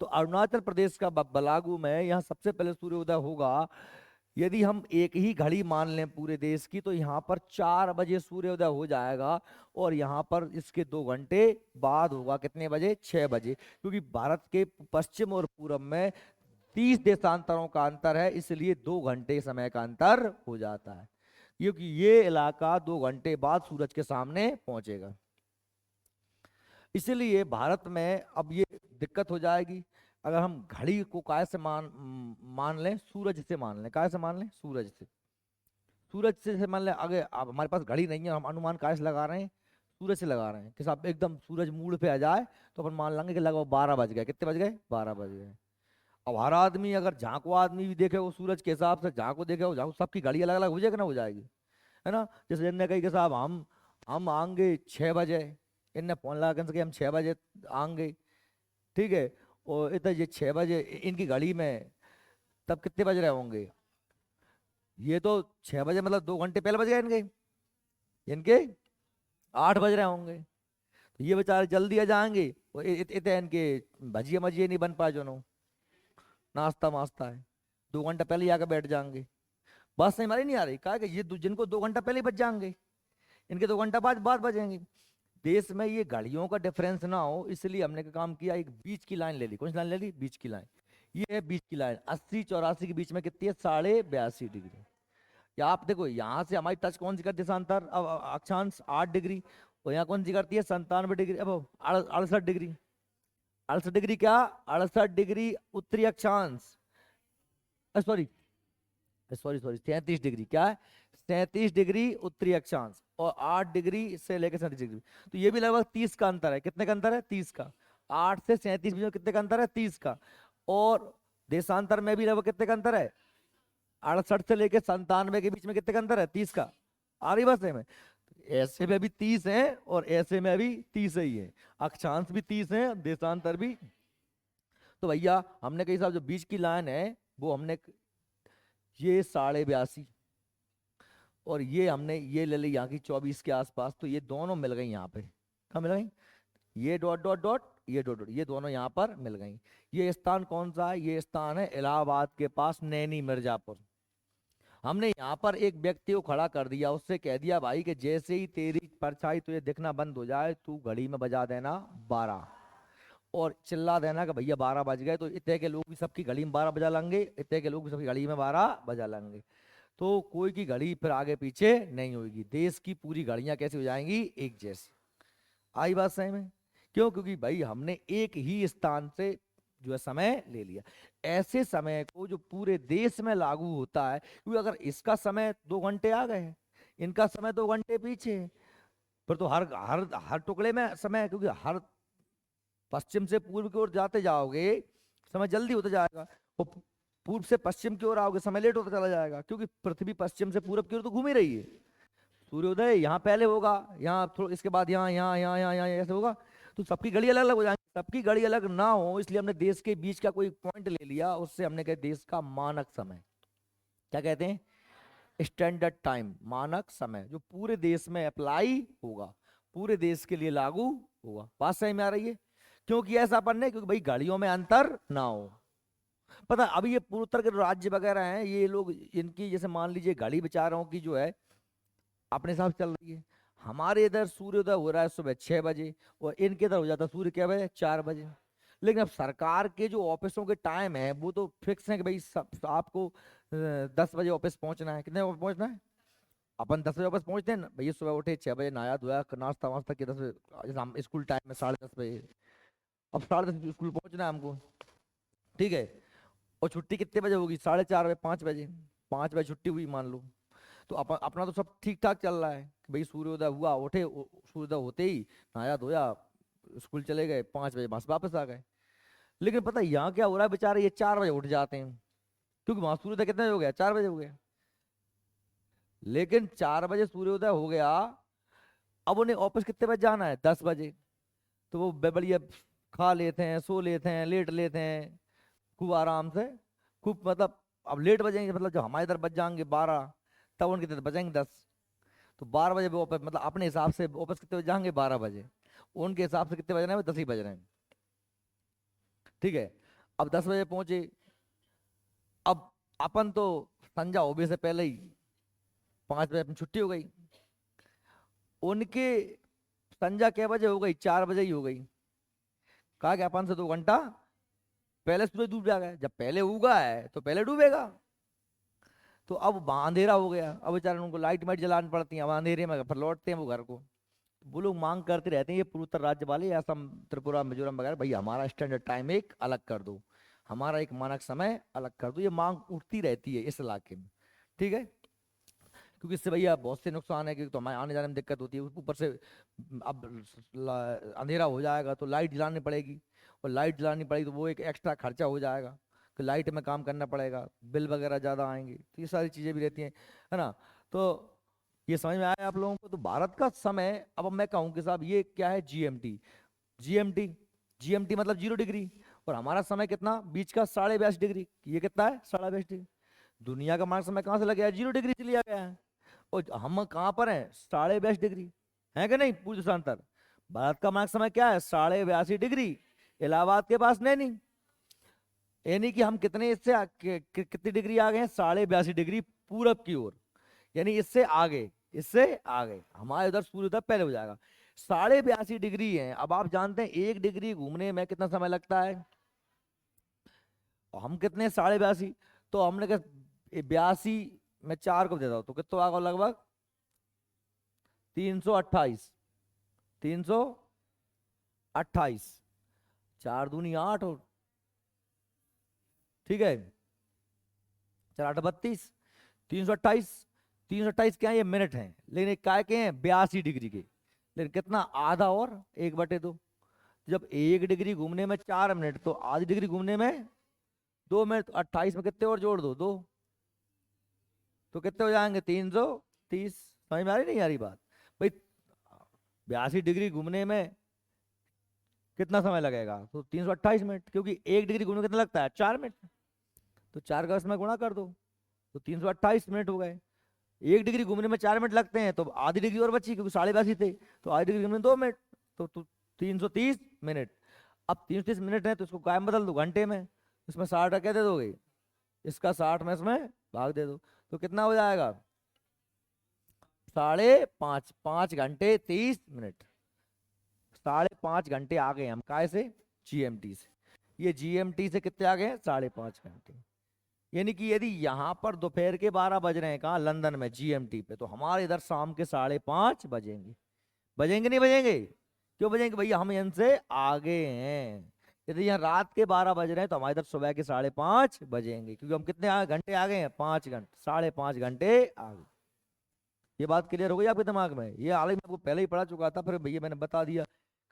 तो अरुणाचल प्रदेश का बलागू में यहाँ सबसे पहले सूर्योदय होगा। यदि हम एक ही घड़ी मान लें पूरे देश की तो यहाँ पर 4 बजे सूर्योदय हो जाएगा, और यहाँ पर इसके 2 घंटे बाद होगा। कितने बजे? 6 बजे। क्योंकि भारत के पश्चिम और पूरब में 30 देशांतरों का अंतर है, इसलिए 2 घंटे समय का अंतर हो जाता है, क्योंकि ये इलाका 2 घंटे बाद सूरज के सामने पहुंचेगा। इसीलिए भारत में अब ये दिक्कत हो जाएगी। अगर हम घड़ी को काय से मान लें? सूरज से मान लें। काय से मान लें? सूरज से। सूरज से मान लें। आगे अब हमारे पास घड़ी नहीं है, हम अनुमान काय से लगा रहे हैं? सूरज से लगा रहे हैं कि साहब एकदम सूरज मूड पे आ जाए तो अपन मान लेंगे कि लगभग 12 बज गए। कितने बज गए? 12 बज गए। अब हर आदमी, अगर झांको आदमी भी देखे वो सूरज के हिसाब से, झांको देखे वो झांको, सबकी घड़ी अलग अलग हो जाएगी ना, हो जाएगी, है ना। जैसे इनने कही कि साहब हम आएंगे 6 बजे, इनने फोन लगा के हम 6 बजे आएंगे, ठीक है। और इधर ये 6 बजे इनकी घड़ी में तब कितने बज रहे होंगे? ये तो 6 बजे मतलब 2 घंटे पहले बज गए इनके, इनके 8 बज रहे होंगे। तो ये बेचारे जल्दी आ जाएंगे, और इतने इनके भजिए मजिए नहीं बन पाए, जो नो नाश्ता वास्ता है, 2 घंटा पहले ही आकर बैठ जाएंगे। बात सही हमारी नहीं आ रही? कहा कि ये जिनको 2 घंटा पहले ही बच जाएंगे, इनके 2 घंटा बाद बजेंगे। देश में ये घड़ियों का डिफरेंस ना हो, इसलिए हमने का काम किया, एक बीच की लाइन ले ली। कौन सी लाइन ले ली? बीच की लाइन। ये है बीच की लाइन। 80 84 के बीच में कितनी है? 82.5 डिग्री। या आप देखो यहाँ से हमारी टच कौन सी करती है? देशांतर अब अक्षांश 8 डिग्री, और यहाँ कौन सी करती है? 97 डिग्री, अब 68 डिग्री। 68 डिग्री क्या? 68 डिग्री उत्तरी अक्षांश, सॉरी सॉरी सॉरी 33 डिग्री, क्या है? 37 डिग्री उत्तरी अक्षांश, और 8 डिग्री से लेकर 37 डिग्री। तो ये भी लगभग 30 का अंतर है। कितने का अंतर है? 30 का। 8 से 37 में कितने का अंतर है? 30 का। और देशांतर में भी लगभग कितने का अंतर है? 68 से लेकर 97 के बीच में कितने का अंतर है? 30 का। आ रही बात में? ऐसे में भी 30 है और ऐसे में भी 30 ही है, अक्षांश भी 30 है, देशांतर भी। तो भैया हमने कही साहब जो बीच की लाइन है वो हमने, ये 82.5, और ये हमने ये ले ली यहाँ की 24 के आसपास, तो ये दोनों मिल गई यहाँ पे। कहाँ मिल गई? ये डॉट डॉट डॉट, ये डॉट डॉट, ये दोनों यहाँ पर मिल गई। ये स्थान कौन सा है? ये स्थान है इलाहाबाद के पास नैनी मिर्जापुर। हमने यहाँ पर एक व्यक्ति को खड़ा कर दिया, उससे कह दिया भाई कि जैसे ही तेरी परछाई तुझे दिखना बंद हो जाए तू घड़ी में बजा देना 12, और चिल्ला देना कि भैया 12 बज गए, तो इतने के लोग भी सबकी घड़ी में 12 बजा लेंगे, इतने के लोग भी सबकी घड़ी में 12 बजा लेंगे। तो कोई की घड़ी फिर आगे पीछे नहीं होगी, देश की पूरी घड़ियां कैसी हो जाएंगी? एक जैसी। आई बात सही में? क्यों? क्योंकि भाई हमने एक ही स्थान से जो है समय ले लिया। ऐसे समय को जो पूरे देश में लागू होता है, क्योंकि अगर इसका समय 2 घंटे आ गए, इनका समय 2 घंटे पीछे, फिर तो हर हर हर टुकड़े में समय है, क्योंकि हर पश्चिम से पूर्व की ओर जाते जाओगे समय जल्दी होता जाएगा, और पूर्व से पश्चिम की ओर आओगे समय लेट होता चला जाएगा, क्योंकि पृथ्वी पश्चिम से पूरब की ओर तो घूम ही रही है। सूर्योदय यहाँ पहले होगा, यहाँ थोड़ा इसके बाद यहाँ यहाँ यहाँ यहाँ यहाँ ऐसे होगा, तो सबकी घड़ी अलग अलग हो जाएंगी। सबकी घड़ी अलग ना हो इसलिए हमने देश के बीच का कोई पॉइंट ले लिया, उससे हमने कहा देश का मानक समय। क्या कहते हैं? स्टैंडर्ड टाइम, मानक समय, जो पूरे देश में अप्लाई होगा, पूरे देश के लिए लागू होगा। बात सही में आ रही है? क्योंकि ऐसा अपन ने, क्योंकि भाई गाड़ियों में अंतर ना हो। पता अभी ये पूर्वोत्तर के राज्य वगैरह हैं, ये लोग इनकी जैसे मान लीजिए गाड़ी बेचारों की जो है अपने हिसाब से चल रही है। हमारे इधर सूर्योदय हो रहा है सुबह 6 बजे, और इनके इधर हो जाता है सूर्य क्या बजे? 4 बजे। लेकिन अब सरकार के जो ऑफिसों के टाइम है वो तो फिक्स है कि भाई आपको 10 बजे ऑफिस पहुंचना है। कितने बजे पहुंचना है? अपन 10 बजे ऑफिस पहुंचते हैं ना भैया, सुबह उठे 6 बजे, नहाया धोया, नाश्ता वास्ता किया 10 बजे, जैसे हम स्कूल टाइम में 10:30 बजे, अब 10:30 स्कूल पहुंचना है हमको, ठीक है। और छुट्टी कितने बजे होगी? 4:30 बजे, 5 बजे। 5 बजे छुट्टी हुई मान लो, तो अपना तो सब ठीक ठाक चल रहा है कि भाई सूर्योदय हुआ, उठे, सूर्योदय होते ही नहाया धोया, स्कूल चले गए, 5 बजे बस वापस आ गए। लेकिन पता है यहाँ क्या हो रहा है? बेचारे ये 4 बजे उठ जाते हैं, क्योंकि वहां सूर्योदय कितने बजे हो गया? 4 बजे हो गया। लेकिन 4 बजे सूर्योदय हो गया, अब उन्हें ऑफिस कितने बजे जाना है? 10 बजे। तो वो बढ़िया खा लेते हैं, सो लेते हैं, लेट लेते हैं खूब आराम से, खूब मतलब, अब लेट बजेंगे मतलब जब हमारे इधर बज जाएंगे 12, तब उनके इधर बजेंगे 10। तो 12 बजे वो वापस, मतलब अपने हिसाब से वापस कितने बजे जाएंगे? 12 बजे। उनके हिसाब से कितने बज रहे हैं? 10 ही बज रहे हैं, ठीक है। अब 10 बजे पहुंचे, अब अपन तो संजा होने से पहले ही 5 बजे अपनी छुट्टी हो गई। उनके संजा क्या बजे हो गई? 4 बजे ही हो गई। कहा कि अपन से 2 घंटा पहले सूरज डूब जाएगा, जब पहले उगा है तो पहले डूबेगा। तो अब वहाँ अंधेरा हो गया, अब बेचारे उनको लाइट वाइट जलानी पड़ती है, अब अंधेरे में फिर लौटते हैं वो घर को। वो लोग मांग करते रहते हैं, ये पूर्वोत्तर राज्य वाले, असम त्रिपुरा मिजोरम वगैरह, भाई हमारा स्टैंडर्ड टाइम एक अलग कर दो, हमारा एक मानक समय अलग कर दो। ये मांग उठती रहती है इस इलाके में, ठीक है। क्योंकि इससे भैया बहुत से नुकसान है, क्योंकि तो हमारे आने जाने में दिक्कत होती है, ऊपर से अब अंधेरा हो जाएगा तो लाइट जलानी पड़ेगी, और लाइट जलानी पड़ेगी तो वो एक एक्स्ट्रा खर्चा हो जाएगा, कि लाइट में काम करना पड़ेगा, बिल वगैरह ज़्यादा आएंगे, तो ये सारी चीज़ें भी रहती हैं, है ना। तो ये समझ में आया आप लोगों को? तो भारत का समय, अब मैं कहूँ कि साहब ये क्या है? जीएमटी। जीएमटी, जीएमटी मतलब 0 डिग्री, और हमारा समय कितना बीच का? 82.5 डिग्री। ये कितना है? 82.5 डिग्री। दुनिया का मानक समय कहाँ से लग गया है? 0 डिग्री से लिया गया है, और हम कहाँ पर हैं? 82.5 डिग्री, है कि नहीं? पूर्व देशांतर। भारत का मानक समय क्या है? 82.5 डिग्री, इलाहाबाद के पास नहीं। यानी कि हम कितने इससे कितनी डिग्री आ गए हैं? 82.5 डिग्री पूरब की ओर, यानी इससे आगे, इससे आगे हमारे उधर सूर्योदय पहले हो जाएगा। 82.5 डिग्री है। अब आप जानते हैं 1 डिग्री घूमने में कितना समय लगता है? और हम कितने? 82.5। तो हमने कहा 82 में 4 को देता हूं तो कितना आएगा? लगभग 328, 328। 4 दूनी 8 और ठीक है 4 8 32, 328। 328 क्या है, ये मिनट हैं, लेकिन एक काय के हैं 82 डिग्री के, लेकिन कितना आधा और 1/2। जब 1 डिग्री घूमने में 4 मिनट तो आधी डिग्री घूमने में 2 मिनट, 28 में कितने और जोड़ दो, 2, तो कितने हो जाएंगे 330। समझ में आ रही नहीं आ रही बात भाई? 82 डिग्री घूमने में कितना समय लगेगा, तो 328 मिनट, क्योंकि 1 डिग्री घूमने में कितना लगता है 4 मिनट, तो 4 का इसमें गुणा कर दो, तो 328 मिनट हो गए। 1 डिग्री घूमने में 4 मिनट लगते हैं, तो आधी डिग्री और बची, क्योंकि 82 थे, तो आधी डिग्री घूमने में 2 मिनट, तो 330 मिनट। अब 330 मिनट है तो इसको काय में बदल दो, घंटे में, इसमें 60 क्या दे दोगे, इसका 60 में इसमें भाग दे दो, तो कितना हो जाएगा 5.5, 5 घंटे 30 मिनट। 5.5 घंटे आ गए हम काय से, जीएमटी से। ये जीएमटी से कितने आ गए हैं, 5.5 घंटे। यानी कि यदि यहाँ पर दोपहर के 12 बज रहे हैं कहाँ, लंदन में जीएमटी पे, तो हमारे इधर शाम के 5:30 बजेंगे। बजेंगे नहीं बजेंगे? क्यों बजेंगे भैया, हम इनसे आगे हैं। यदि यहाँ रात के 12 बज रहे हैं तो हमारे इधर सुबह के 5:30 बजेंगे, क्योंकि हम कितने घंटे आ गए हैं, 5 घंटे, 5.5 घंटे आ गए। ये बात क्लियर हो गई आपके दिमाग में? ये हालांकि मैं आपको पहले ही पढ़ा चुका था, फिर भैया मैंने बता दिया,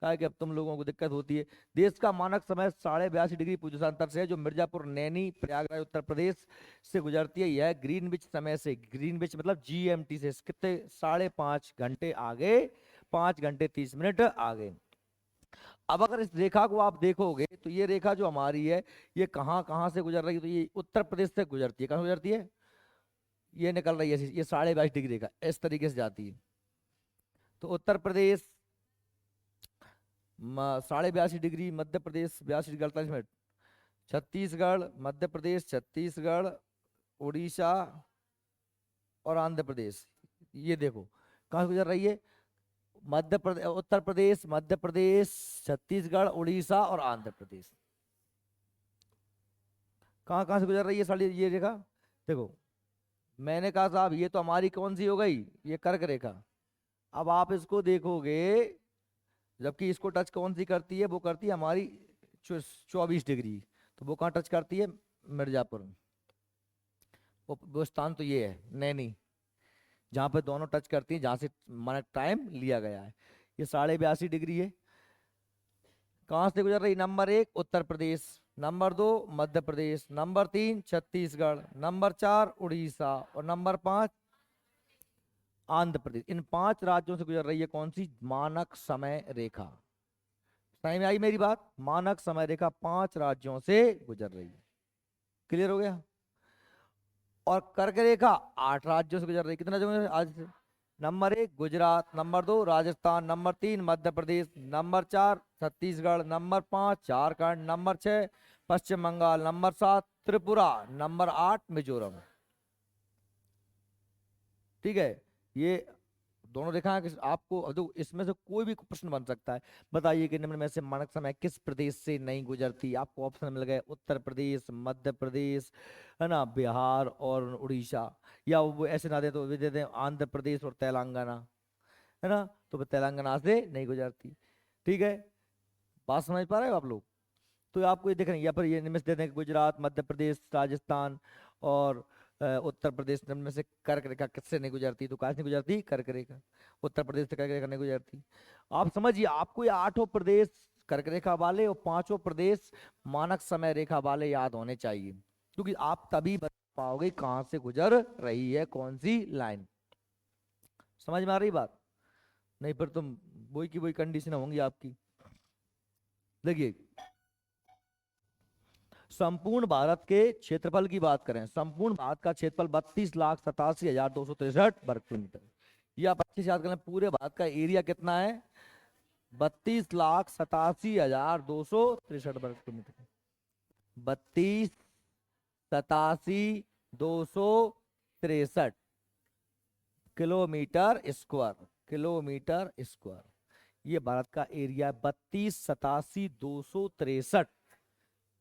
कहा कि अब तुम लोगों को दिक्कत होती है। देश का मानक समय 82.5 डिग्री पूर्वांतर से है, जो मिर्जापुर, नैनी, प्रयागराज, उत्तर प्रदेश से गुजरती है। यह ग्रीनविच समय से, ग्रीनविच मतलब जीएमटी से कितने, 5.5 घंटे आगे, 5 घंटे 30 मिनट आगे। अब अगर इस रेखा को आप देखोगे तो ये रेखा जो हमारी है, ये कहाँ कहाँ से गुजर रही है, तो ये उत्तर प्रदेश से गुजरती है। कहाँ से गुजरती है, ये निकल रही है, ये 22.5 डिग्री का इस तरीके से जाती है। तो Uttar Pradesh 82.5 degree, Madhya Pradesh 82 degree 48 minute, Chhattisgarh, Madhya Pradesh, Chhattisgarh, Orissa और आंध्र प्रदेश, ये देखो कहाँ से गुजर रही है, मध्य प्रदेश, उत्तर प्रदेश, मध्य प्रदेश, छत्तीसगढ़, उड़ीसा और आंध्र प्रदेश। कहाँ कहाँ से गुजर रही है साली ये रेखा? देखो मैंने कहा साहब ये तो हमारी कौन सी हो गई, ये कर्क रेखा। अब आप इसको देखोगे, जबकि इसको टच कौन सी करती है, वो करती है हमारी 24 डिग्री, तो वो कहाँ टच करती है, मिर्जापुर। वो स्थान तो ये है नैनी, जहाँ पे दोनों टच करती हैं, जहाँ से मानक टाइम लिया गया है। ये 82.5 डिग्री है। कहाँ से गुजर रही, नंबर 1 उत्तर प्रदेश, नंबर 2 मध्य प्रदेश, नंबर 3 छत्तीसगढ़, नंबर 4 उड़ीसा और नंबर 5 आंध्र प्रदेश। इन 5 राज्यों से गुजर रही है कौन सी, मानक समय रेखा। समझ में आई मेरी बात? मानक समय रेखा 5 राज्यों से गुजर रही है। क्लियर हो गया? और कर्क रेखा 8 राज्यों से गुजर रही है। कितना राज्यों से? आज से number 1 Gujarat, number 2 Rajasthan, number 3 Madhya Pradesh, number 4 Chhattisgarh, number 5 Jharkhand, number 6 Paschim Bengal, number 7 Tripura, number 8 Mizoram. ठीक है, ये दोनों रेखाएं आपको, अब देखो इसमें से कोई भी प्रश्न बन सकता है। बताइए कि निम्न में से मानक समय किस प्रदेश से नहीं गुजरती? आपको ऑप्शन मिल गए उत्तर प्रदेश, मध्य प्रदेश, है ना, बिहार और उड़ीसा, या वो ऐसे ना दे तो दे दें आंध्र प्रदेश और तेलंगाना, है ना, तो वो तेलंगाना से नहीं गुजरती। ठीक है, बात समझ पा रहे हो आप लोग? तो आपको ये देख रहे हैं, या फिर ये निम्न से दे दें गुजरात, मध्य प्रदेश, राजस्थान और उत्तर प्रदेश, निम्न में से कर्क रेखा किससे नहीं गुजरती? तो कहाँ से नहीं गुजरती, कर्क रेखा। उत्तर प्रदेश से कर्क रेखा नहीं गुजरती। आप समझिए, आपको ये 8 प्रदेश कर्क रेखा वाले और 5 प्रदेश मानक समय रेखा वाले याद होने चाहिए, क्योंकि आप तभी बता पाओगे कहाँ से गुजर रही है कौन सी लाइन। समझ में आ रही बात? नहीं फिर तुम वही की वही कंडीशन होंगी आपकी। देखिए, संपूर्ण भारत के क्षेत्रफल की बात करें, संपूर्ण भारत का क्षेत्रफल 32,87,263 वर्ग किलोमीटर। ये आप अच्छे से याद करें, पूरे भारत का एरिया कितना है, 32,87,263 वर्ग kilometre. 32,87,263 kilometre square, kilometre square. ये भारत का एरिया 32,87,263।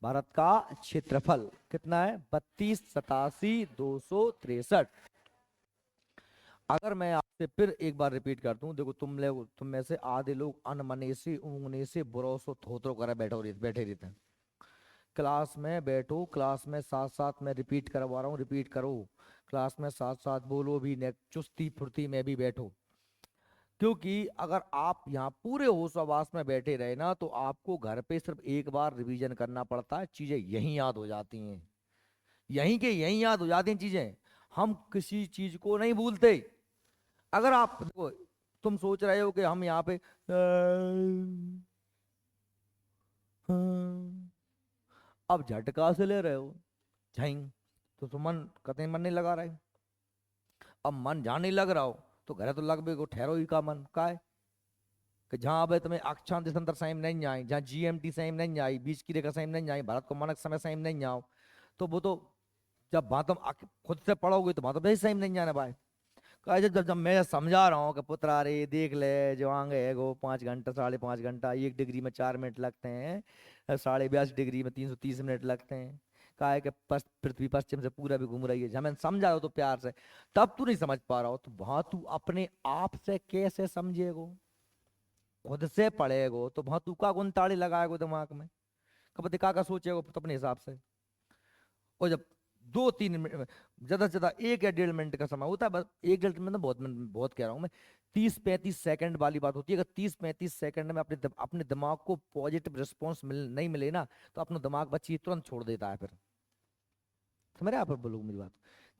भारत का क्षेत्रफल कितना है, 32,87,263। अगर मैं आपसे फिर एक बार रिपीट करता हूँ, देखो तुम में से आधे लोग अनमने से ऊंगने से बुरोसो थोथरो करे बैठे रहते हैं। क्लास में बैठो, क्लास में साथ साथ मैं रिपीट करवा रहा हूँ, रिपीट करो, क्लास में साथ साथ बोलो भी, ने चुस्ती फुर्ती में भी बैठो। क्योंकि अगर आप यहाँ पूरे होश आवास में बैठे रहे ना, तो आपको घर पे सिर्फ एक बार रिवीजन करना पड़ता है, चीजें यहीं याद हो जाती हैं, यहीं के यहीं याद हो जाती हैं चीजें। हम किसी चीज को नहीं भूलते। अगर आप देखो, तुम सोच रहे हो कि हम यहाँ पे अब झटका से ले रहे हो झाइंग, तो मन कतई मन नहीं लगा रहे। अब मन जहाँ नहीं लग रहा हो तो घर तो लग भी को ठहरो ही का मन का है कि जहाँ अब तुम्हें अक्षांश देशांतर सेम नहीं आई, जहाँ जीएमटी सेम नहीं आई, बीच की रेखा सेम नहीं आई, भारत को मानक समय सेम नहीं आओ, तो वो तो जब वहां तुम खुद से पढ़ोगे तो वहां तो वैसे सेम नहीं जाने पाए। कहा जब जब जब मैं समझा रहा हूँ कि पुत्रा रे देख ले, जो आगे है वो 5 घंटा 5.5 घंटा, 1 डिग्री में 4 मिनट लगते हैं, 82 डिग्री में 330 मिनट लगते हैं। कहा है कि पृथ्वी पश्चिम से पूरा भी घूम रही है, जब मैं समझा रहा हूं तो प्यार से, तब तू नहीं समझ पा रहा हो, तो वहां तू अपने आप से कैसे समझेगो, खुद से पढ़ेगो तो वहां तू का गुण ताड़ी लगाएगो दिमाग में, कब दिखा का सोचेगो तो अपने हिसाब से। और जब 2-3 मिनट, ज्यादा से ज्यादा 1 या 1.5 मिनट का समय होता है बस, 1 1.5 मिनट बहुत बहुत कह रहा हूँ मैं, 30-35 सेकंड वाली बात होती है। अगर 30-35 सेकंड में अपने दिमाग को पॉजिटिव रिस्पॉन्स नहीं मिले ना, तो अपना दिमाग बच्ची तुरंत छोड़ देता है फिर। समझ रहे हैं आप, बोलो मेरी बात।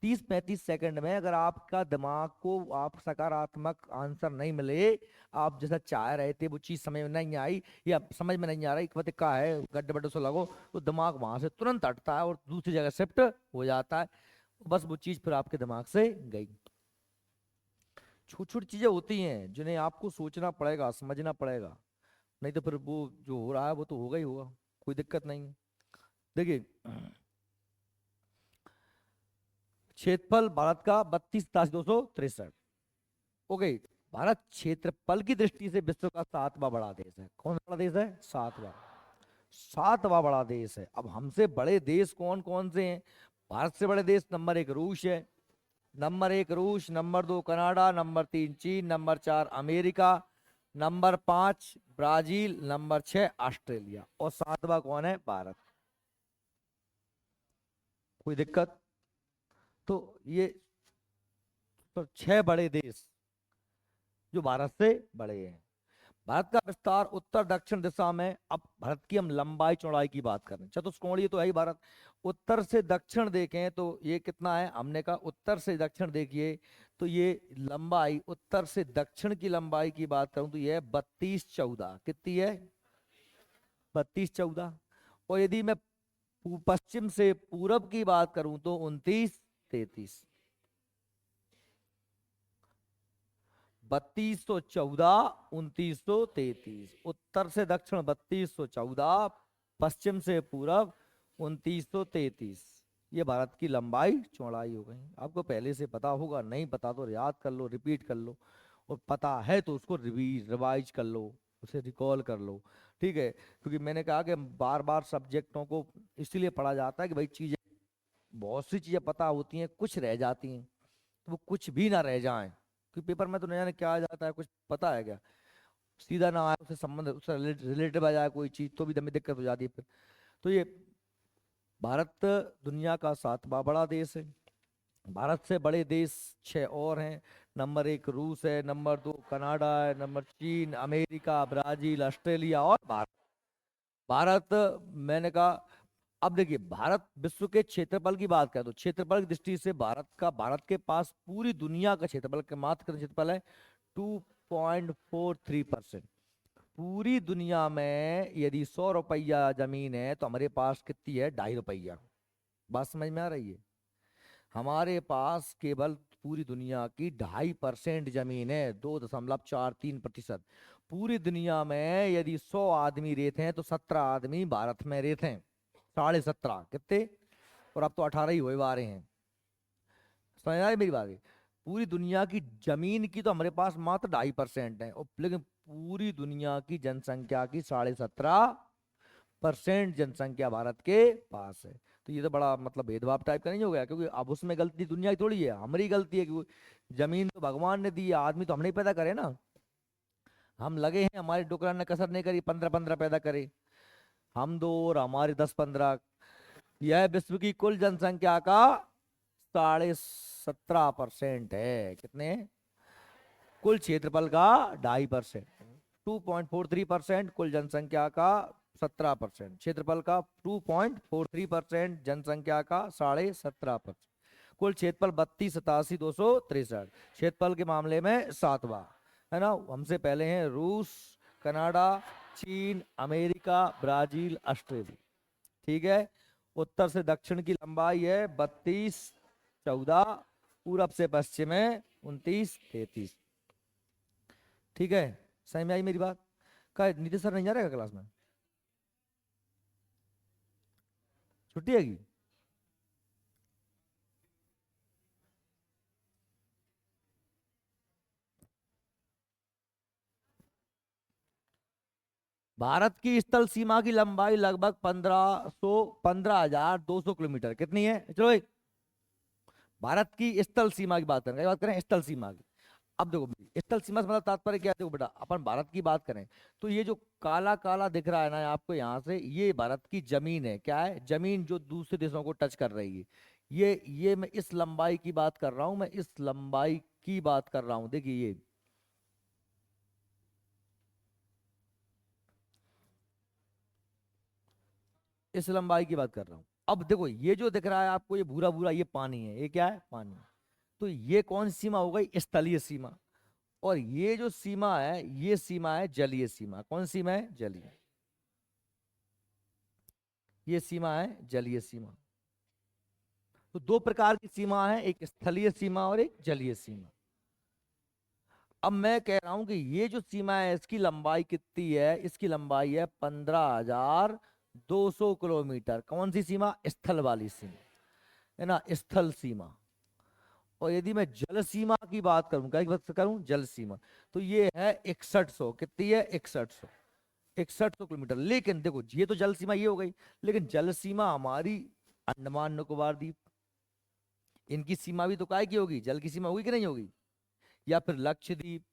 30-35 सेकंड में अगर आपका दिमाग को आप सकारात्मक आंसर नहीं मिले, आप जैसा चाह रहे थे वो चीज समझ में नहीं आई या समझ में नहीं आ रही, पता का है गड्ढे बड्ढे से लगो, तो दिमाग वहां से तुरंत हटता है और दूसरी जगह शिफ्ट हो जाता है। बस वो चीज फिर आपके दिमाग से गई। छोटी छोटी चीजें होती हैं जिन्हें आपको सोचना पड़ेगा, समझना पड़ेगा, नहीं तो फिर वो जो हो रहा है वो तो होगा ही होगा, कोई दिक्कत नहीं है। देखिए, क्षेत्रफल भारत का 32,263। ओके, भारत क्षेत्रफल की दृष्टि से विश्व का 7वां बड़ा देश है। कौन सा बड़ा देश है? 7वां। 7वां बड़ा देश है। अब हमसे बड़े देश कौन कौन से हैं? भारत से बड़े देश नंबर 1 रूस है, नंबर 1 रूस, नंबर 2 कनाडा, नंबर 3 चीन, number 4 America, number 5 Brazil, number 6 Australia, और 7वां कौन है? भारत। कोई दिक्कत? तो ये तो 6 बड़े देश जो भारत से बड़े हैं। भारत का विस्तार उत्तर दक्षिण दिशा में, अब भारत की हम लंबाई चौड़ाई की बात करें, चतुष्कोणीय तो है ही भारत। उत्तर से दक्षिण देखें तो ये कितना है, हमने कहा उत्तर से दक्षिण देखिए, तो ये लंबाई, उत्तर से दक्षिण की लंबाई की बात करूं तो ये है 32-14। कितनी है? 32-14। और यदि मैं पश्चिम से पूरब की बात करूं तो 29-33। 3214, 2933। उत्तर से दक्षिण 3214, पश्चिम से पूरब 2933। ये भारत की लंबाई चौड़ाई हो गई। आपको पहले से पता होगा, नहीं पता तो याद कर लो, रिपीट कर लो, और पता है तो उसको रिवाइज कर लो, उसे रिकॉल कर लो। ठीक है, क्योंकि मैंने कहा कि बार बार सब्जेक्टों को इसलिए पढ़ा जाता है कि भाई चीजें, बहुत सी चीजें पता होती हैं, कुछ रह जाती हैं, तो वो कुछ भी ना रह जाए, क्योंकि पेपर में तो नहीं जाने क्या आ जाता है, कुछ पता है क्या, सीधा ना आए, उससे संबंध, उससे रिलेटेड आ जाए कोई चीज, तो भी हमें दिक्कत हो जाती है फिर। तो ये भारत दुनिया का 7वां बड़ा देश है। भारत से बड़े देश 6 और हैं। नंबर 1 रूस है, नंबर 2 कनाडा है, नंबर चीन, अमेरिका, ब्राजील, ऑस्ट्रेलिया और भारत। भारत, मैंने कहा, अब देखिए, भारत विश्व के क्षेत्रफल की बात करें तो क्षेत्रफल की दृष्टि से भारत के पास पूरी दुनिया का क्षेत्रफल के मात्र कितना क्षेत्रफल है? 2.43%। पूरी दुनिया में यदि 100 रुपया जमीन है तो हमारे पास कितनी है? 2.5 रुपया। बात समझ में आ रही है? हमारे पास केवल पूरी दुनिया की 2.5% जमीन है, 2.43%। पूरी दुनिया में यदि 100 आदमी रहते हैं तो 17 आदमी भारत में रहते हैं, 17.5 कितने, और अब तो 18 ही हुए आ रहे हैं। समझ आ रही मेरी बात? पूरी दुनिया की जमीन की तो हमारे पास मात्र 2.5% है, और लेकिन पूरी दुनिया की जनसंख्या की 17.5% जनसंख्या भारत के पास है। तो ये तो बड़ा मतलब भेदभाव टाइप का नहीं हो गया, क्योंकि अब उसमें गलती दुनिया की थोड़ी है, हमारी गलती है, क्योंकि जमीन तो भगवान ने दी है, आदमी तो हमने ही पैदा करे ना। हम लगे हैं, हमारे डुकरान ने कसर नहीं करी 15-15 पैदा करे, हम दो और हमारे 10-15। यह विश्व की कुल जनसंख्या का 17.5% है। कितने? कुल क्षेत्रफल का 2.5%। 2.43% कुल जनसंख्या का 17%, क्षेत्रफल का 2.43%, जनसंख्या का 17.5%। कुल क्षेत्रफल 32 87 263, क्षेत्रफल के मामले में सातवां, है ना। हमसे पहले हैं रूस, कनाडा, चीन, अमेरिका, ब्राजील, ऑस्ट्रेलिया। ठीक है। उत्तर से दक्षिण की लंबाई है 32 14, पूरब से पश्चिम है 29 33। ठीक है, समझ में आई मेरी बात? का नीतीश सर नहीं जा रहेगा क्लास में? छुट्टी है की? भारत की स्थल सीमा की लंबाई लगभग 15,200 कितनी है? चलो भाई, भारत की स्थल सीमा की बात करें, क्या बात करें? स्थल सीमा की। अब देखो, स्थल सीमा से मतलब तात्पर्य क्या है? देखो बेटा, अपन भारत की बात करें तो ये जो काला काला दिख रहा है ना आपको यहाँ से, ये भारत की जमीन है। क्या है? जमीन, जो दूसरे देशों को टच कर रही है। ये मैं इस लंबाई की बात कर रहा हूं, मैं इस लंबाई की बात कर रहा हूं। देखिए, ये इस लंबाई की बात कर रहा हूं। अब देखो, ये जो दिख रहा है आपको, ये भूरा भूरा, ये पानी है। ये क्या है? पानी। तो ये कौन सी सीमा हो गई? स्थलीय सीमा। और ये जो सीमा है, ये सीमा है जलीय सीमा। कौन सीमा है? जलीय। ये सीमा है जलीय सीमा। तो दो प्रकार की सीमा है, एक स्थलीय सीमा और एक जलीय सीमा। अब मैं कह रहा हूं कि ये जो सीमा है, इसकी लंबाई कितनी है? इसकी लंबाई है 15,200 किलोमीटर। कौन सी सीमा? स्थल वाली सीमा, है ना, स्थल सीमा। और यदि मैं जल सीमा की बात करूं, क्या की बात करूं? जल सीमा। तो ये है 6100। कितनी है? 6100 लेकिन देखो, ये तो जल सीमा ये हो गई, लेकिन जल सीमा हमारी अंडमान निकोबार द्वीप, इनकी सीमा भी तो काय की होगी? जल की सीमा होगी कि नहीं होगी? या फिर लक्षद्वीप।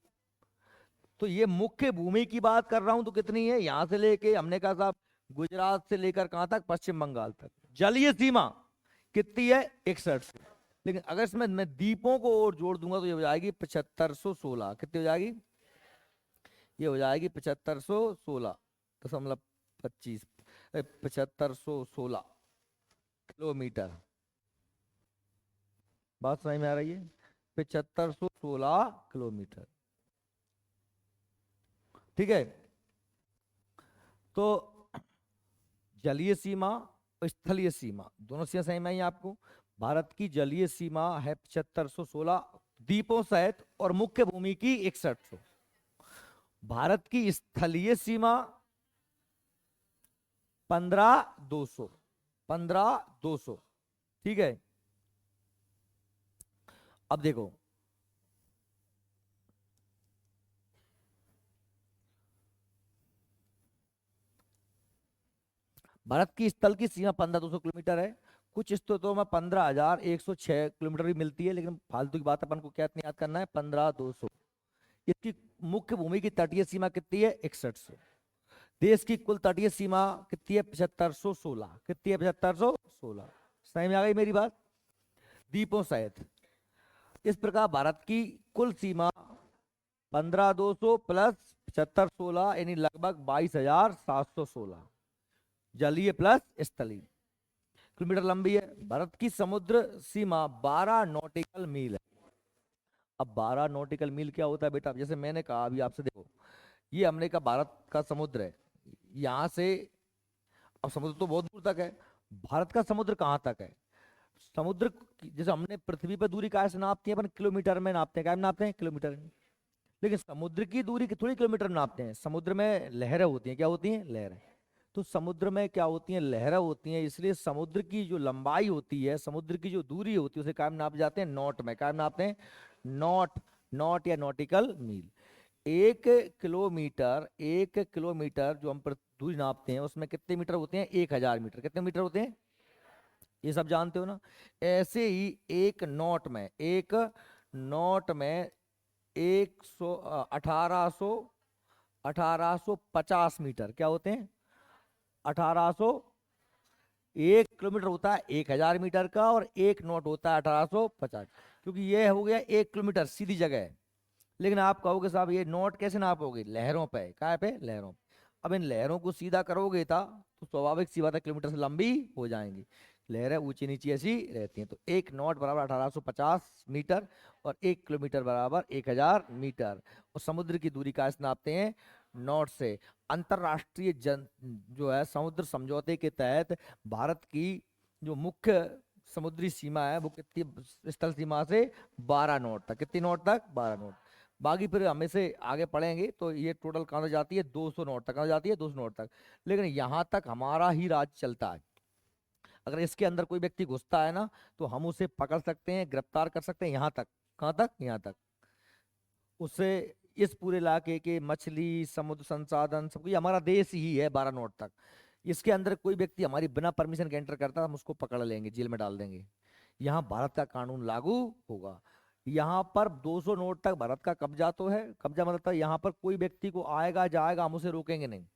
तो ये मुख्य भूमि की बात कर रहा हूं, तो कितनी है? यहां से लेके, हमने कहा साहब, गुजरात से लेकर कहां तक? पश्चिम बंगाल तक। जलीय सीमा कितनी है? 61। लेकिन अगर इसमें मैं द्वीपों को और जोड़ दूंगा तो ये हो जाएगी 7516। कितनी हो जाएगी? ये हो जाएगी 7516.25, 7516 किलोमीटर। बात समझ में आ रही है? 7516 किलोमीटर। ठीक है। तो जलीय सीमा और स्थलीय सीमा दोनों सीमा सही में ही आपको। भारत की जलीय सीमा है 7516 द्वीपों सहित, और मुख्य भूमि की 6100। भारत की स्थलीय सीमा 15,200। 15,200। ठीक है। अब देखो, भारत की स्थल की सीमा 15,200 किलोमीटर है। कुछ स्रोतों में 15,106 किलोमीटर भी मिलती है, लेकिन फालतू की बात, अपन को क्या इतनी याद करना है? 15,200। इसकी मुख्य भूमि की तटीय सीमा कितनी है? 6100। देश की कुल तटीय सीमा कितनी है? 7516। कितनी है? 7516। समझ में आ गई मेरी बात? द्वीपों सहित। इस प्रकार भारत की कुल सीमा 15,200 प्लस 7516, यानी लगभग 22,716, जलीय प्लस स्थलीय किलोमीटर लंबी है। भारत की समुद्र सीमा 12 नॉटिकल मील है। अब 12 नॉटिकल मील क्या होता है बेटा? जैसे मैंने कहा अभी आपसे, देखो, ये हमने कहा भारत का समुद्र है, यहाँ से, अब समुद्र तो बहुत दूर तक है। भारत का समुद्र कहाँ तक है? समुद्र जैसे हमने पृथ्वी पर दूरी काय से नापते हैं? अपन किलोमीटर में नापते हैं। क्या में नापते हैं? किलोमीटर में। लेकिन समुद्र की दूरी की थोड़ी किलोमीटर में नापते हैं। समुद्र में लहरें होती हैं। क्या होती हैं? लहरें। तो समुद्र में क्या होती हैं? लहरें होती हैं। इसलिए समुद्र की जो लंबाई होती है, समुद्र की जो दूरी होती है, उसे क्या में नाप जाते हैं? नॉट में। क्या में नापते हैं? नॉट। नॉट या नॉटिकल मील। 1 किलोमीटर, 1 किलोमीटर जो हम दूरी नापते हैं, उसमें कितने मीटर होते हैं? 1000 मीटर। कितने मीटर होते हैं? ये सब जानते हो ना। ऐसे ही एक नोट में 1850 मीटर क्या होते हैं? 1800। 1 किलोमीटर होता है 1000 मीटर का, और एक नोट होता है 1850। क्योंकि ये हो गया 1 किलोमीटर सीधी जगह है। लेकिन आप कहोगे साहब ये नोट कैसे नापोगे? लहरों पे, काय पे? लहरों पे। अब इन लहरों को सीधा करोगे था तो स्वाभाविक सी बात है किलोमीटर से लंबी हो जाएंगी। लहरें ऊंची नीची ऐसी रहती हैं। तो एक नोट बराबर 1850 मीटर, और 1 किलोमीटर बराबर 1000 मीटर। और समुद्र की दूरी का नापते हैं नॉट से। अंतरराष्ट्रीय जन जो है समुद्र समझौते के तहत भारत की जो मुख्य समुद्री सीमा है वो कितनी स्थल सीमा से 12 नॉट तक। कितनी नॉट तक? 12 नॉट। बाकी फिर हमें से आगे पढ़ेंगे तो ये टोटल कहाँ तक जाती है? 200 नॉट तक। कहाँ जाती है? 200 नॉट तक। लेकिन यहाँ तक हमारा ही राज चलता है। अगर इसके अंदर कोई व्यक्ति घुसता है ना तो हम उसे पकड़ सकते हैं, गिरफ्तार कर सकते हैं। यहाँ तक। कहाँ तक? यहाँ तक। उससे इस पूरे इलाके के मछली समुद्र संसाधन सब कुछ हमारा देश ही है 12 नॉट तक। इसके अंदर कोई व्यक्ति हमारी बिना परमिशन के एंटर करता है हम उसको पकड़ लेंगे, जेल में डाल देंगे। यहाँ भारत का कानून लागू होगा। यहाँ पर 200 नोट तक भारत का कब्जा तो है। कब्जा मतलब यहाँ पर कोई व्यक्ति को आएगा जाएगा हम उसे रोकेंगे नहीं।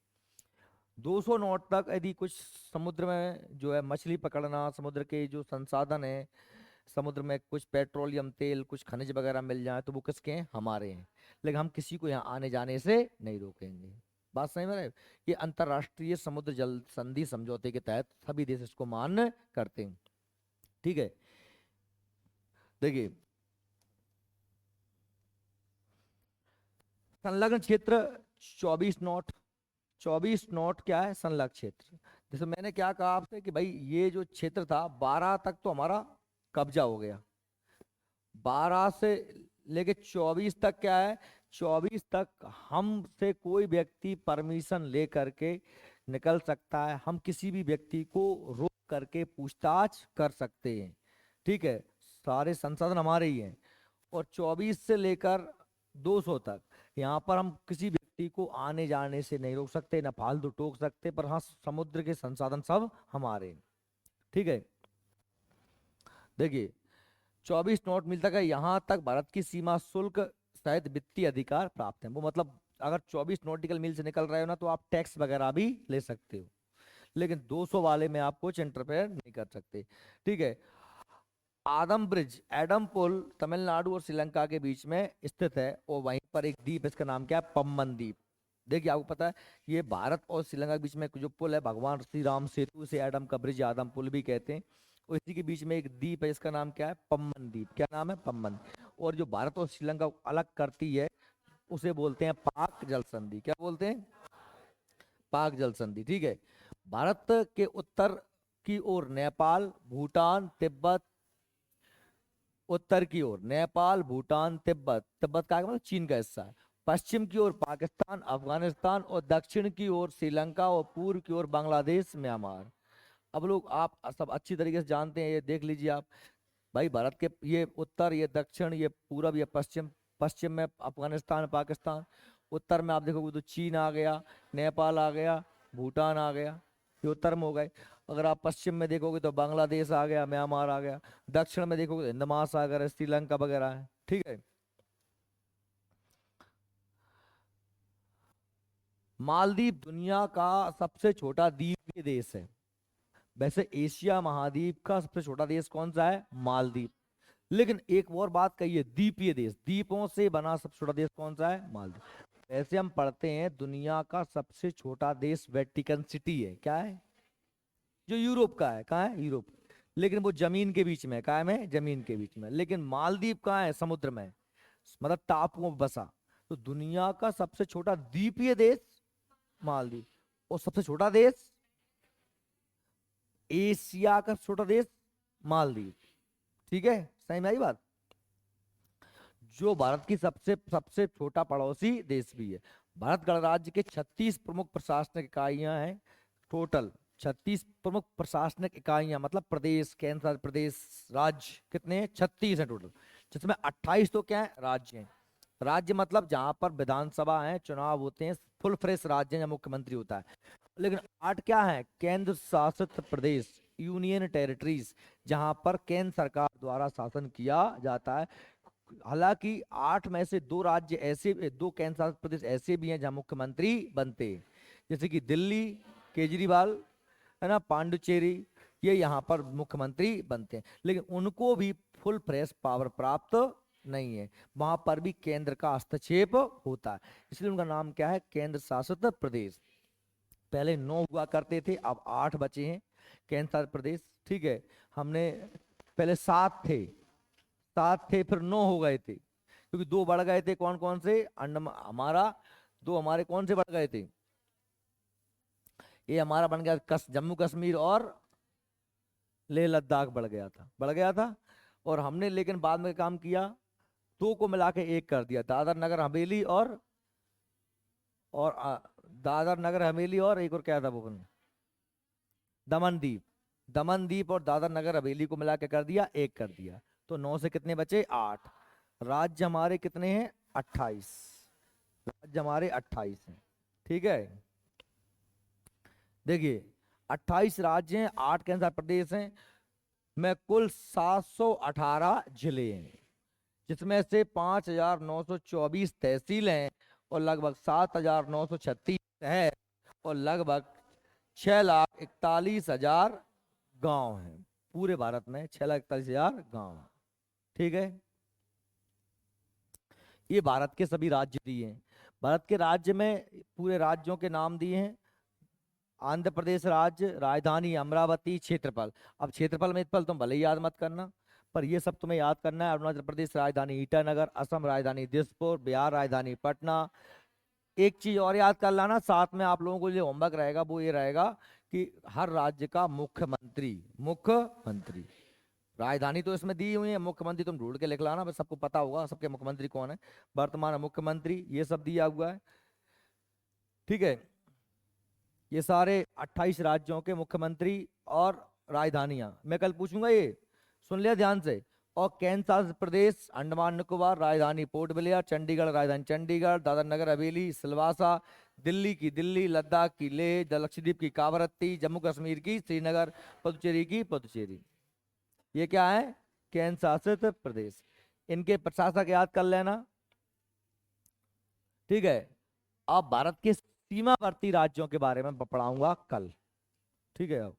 200 नॉट तक यदि कुछ समुद्र में जो है मछली पकड़ना, समुद्र के जो संसाधन है, समुद्र में कुछ पेट्रोलियम तेल कुछ खनिज वगैरह मिल जाए तो वो किसके हैं? हमारे हैं। लेकिन हम किसी को यहाँ आने जाने से नहीं रोकेंगे। बात सही में? ये अंतरराष्ट्रीय समुद्र जल संधि समझौते के तहत सभी देश इसको मान्य करते हैं। ठीक है। देखिए संलग्न क्षेत्र 24 नॉट। 24 नॉट क्या है? संलग्न क्षेत्र। जैसे मैंने क्या कहा आपसे कि भाई ये जो क्षेत्र था 12 तक तो हमारा कब्जा हो गया। 12 से लेके 24 तक क्या है? 24 तक हमसे कोई व्यक्ति परमिशन ले करके निकल सकता है। हम किसी भी व्यक्ति को रोक करके पूछताछ कर सकते हैं। ठीक है। सारे संसाधन हमारे ही हैं। और 24 से लेकर 200 तक यहाँ पर हम किसी व्यक्ति को आने जाने से नहीं रोक सकते, ना फालतू टोक सकते। पर हाँ समुद्र के संसाधन सब हमारे हैं। ठीक है। देखिए 24 नॉट मील तक है। यहाँ तक भारत की सीमा शुल्क सहित वित्तीय अधिकार प्राप्त है। वो मतलब अगर 24 नॉटिकल मील से निकल रहे हो ना तो आप टैक्स वगैरह भी ले सकते हो। लेकिन 200 वाले में आप कुछ इंटरफेयर नहीं कर सकते। ठीक है। आदम ब्रिज, एडम पुल तमिलनाडु और श्रीलंका के बीच में स्थित है। और वहीं पर एक द्वीप, इसका नाम क्या है? पम्बन द्वीप। देखिए आपको पता है ये भारत और श्रीलंका के बीच में जो पुल है भगवान श्री राम सेतु, से एडम का ब्रिज आदम पुल भी कहते हैं। और इसी के बीच में एक द्वीप है, इसका नाम क्या है? पम्बन द्वीप। क्या नाम है? पम्बन। और जो भारत और श्रीलंका को अलग करती है उसे बोलते हैं पाक जल संधि। क्या बोलते हैं? पाक जल संधि। ठीक है। भारत के उत्तर की ओर नेपाल भूटान तिब्बत, उत्तर की ओर नेपाल भूटान तिब्बत, तिब्बत का मतलब चीन का हिस्सा है। पश्चिम की ओर पाकिस्तान अफगानिस्तान, और दक्षिण की ओर श्रीलंका, और पूर्व की ओर बांग्लादेश म्यांमार। अब लोग आप सब अच्छी तरीके से जानते हैं, ये देख लीजिए आप। भाई भारत के ये उत्तर, ये दक्षिण, ये पूरब, ये पश्चिम। पश्चिम में अफगानिस्तान पाकिस्तान, उत्तर में आप देखोगे तो चीन आ गया, नेपाल आ गया, भूटान आ गया। ये उत्तर में हो गए। अगर आप पश्चिम में देखोगे तो बांग्लादेश आ गया, म्यांमार आ गया। दक्षिण में देखोगे तो हिंद महासागर है, श्रीलंका वगैरह है। ठीक है। मालदीव दुनिया का सबसे छोटा द्वीपीय देश है। वैसे एशिया महाद्वीप का सबसे छोटा देश कौन सा है? मालदीव। लेकिन एक और बात कही है, द्वीपीय देश, द्वीपों से बना सबसे छोटा देश कौन सा है? मालदीव। ऐसे हम पढ़ते हैं दुनिया का सबसे छोटा देश वेटिकन सिटी है। क्या है? जो यूरोप का है। कहाँ है? यूरोप। लेकिन वो जमीन के बीच में है। कहाँ में? जमीन के बीच में। लेकिन मालदीव कहाँ है? समुद्र में, मतलब टापुओं में बसा। तो दुनिया का सबसे छोटा द्वीपीय देश मालदीव। और सबसे छोटा देश, एशिया का छोटा देश मालदीव। ठीक है। सही में आई बात। जो भारत की सबसे सबसे छोटा पड़ोसी देश भी है। भारत गणराज्य के 36 प्रमुख प्रशासनिक इकाइयां हैं। टोटल 36 प्रमुख प्रशासनिक इकाइयां, मतलब प्रदेश, केंद्र शासित प्रदेश, राज्य कितने हैं? 36 है टोटल। जिसमें 28 तो क्या है? राज्य हैं। राज्य मतलब जहां पर विधानसभा है, चुनाव होते हैं, फुल फ्रेश राज्य या मुख्यमंत्री होता है। लेकिन 8 क्या है? केंद्र शासित प्रदेश। यूनियन टेरिटरीज, जहां पर केंद्र सरकार द्वारा शासन किया जाता है। हालांकि 8 में से 2 राज्य ऐसे, 2 केंद्र शासित प्रदेश ऐसे भी हैं जहां मुख्यमंत्री बनते हैं, जैसे कि दिल्ली, केजरीवाल, है ना, पांडुचेरी, ये यहाँ पर मुख्यमंत्री बनते हैं। लेकिन उनको भी फुल फ्रेश पावर प्राप्त नहीं है, वहां पर भी केंद्र का हस्तक्षेप होता है, इसलिए उनका नाम क्या है, केंद्र शासित प्रदेश। पहले 9 हुआ करते थे, अब 8 बचे हैं केंद्र शासित प्रदेश। ठीक है, हमने पहले 7 थे फिर 9 हो गए थे, क्योंकि 2 बढ़ गए थे। कौन कौन से? अंडमान हमारा, 2 हमारे कौन से बढ़ गए थे? ये हमारा बन गया जम्मू कश्मीर और लेह लद्दाख बढ़ गया था। और हमने लेकिन बाद में काम किया, 2 को मिला के 1 कर दिया, दादर नगर हवेली और दादर नगर हवेली और एक और क्या था वो, दमन दीप। दमन दीप और दादर नगर हवेली को मिला के कर दिया, 1 कर दिया। तो 9 से कितने बचे? 8। राज्य हमारे कितने हैं? 28। राज्य हमारे 28 हैं। ठीक है, देखिए 28 राज्य हैं, 8 केंद्र शासित प्रदेश हैं, में कुल 718 जिले हैं, जिसमें से 5,924 तहसील हैं और लगभग 7,936 शहर और लगभग 6,41,000 गांव हैं। पूरे भारत में 6,41,000 गांव हैं। ठीक है, ये भारत के सभी राज्य दिए हैं। भारत के राज्य में पूरे राज्यों के नाम दिए हैं। आंध्र प्रदेश राज्य, राजधानी अमरावती, क्षेत्रफल। अब क्षेत्रफल में इतफल तुम भले ही याद मत करना, पर ये सब तुम्हें याद करना है। अरुणाचल प्रदेश राजधानी ईटानगर, असम राजधानी दिसपुर, बिहार राजधानी पटना। एक चीज और याद कर लाना साथ में, आप लोगों को जो होमवर्क रहेगा वो ये रहेगा कि हर राज्य का मुख्यमंत्री, राजधानी तो इसमें दी हुई है, मुख्यमंत्री तुम ढूंढ के लिख लाना, बस सबको पता होगा सबके मुख्यमंत्री कौन है, वर्तमान मुख्यमंत्री, ये सब दिया हुआ है। ठीक है, ये सारे 28 राज्यों के मुख्यमंत्री और राजधानियां मैं कल पूछूंगा, ये सुन लिया ध्यान से। और केंद्र शासित प्रदेश अंडमान निकोबार, राजधानी पोर्ट ब्लेयर, चंडीगढ़ राजधानी चंडीगढ़, दादर नगर हवेली सिलवासा, दिल्ली की दिल्ली, लद्दाख की लेह, लक्षद्वीप की कावरत्ती, जम्मू कश्मीर की श्रीनगर, पुदुचेरी की पुदुचेरी। ये क्या है? केंद्र शासित प्रदेश। इनके प्रशासक याद कर लेना। ठीक है, अब भारत के सीमावर्ती राज्यों के बारे में पढ़ाऊंगा कल। ठीक है। अब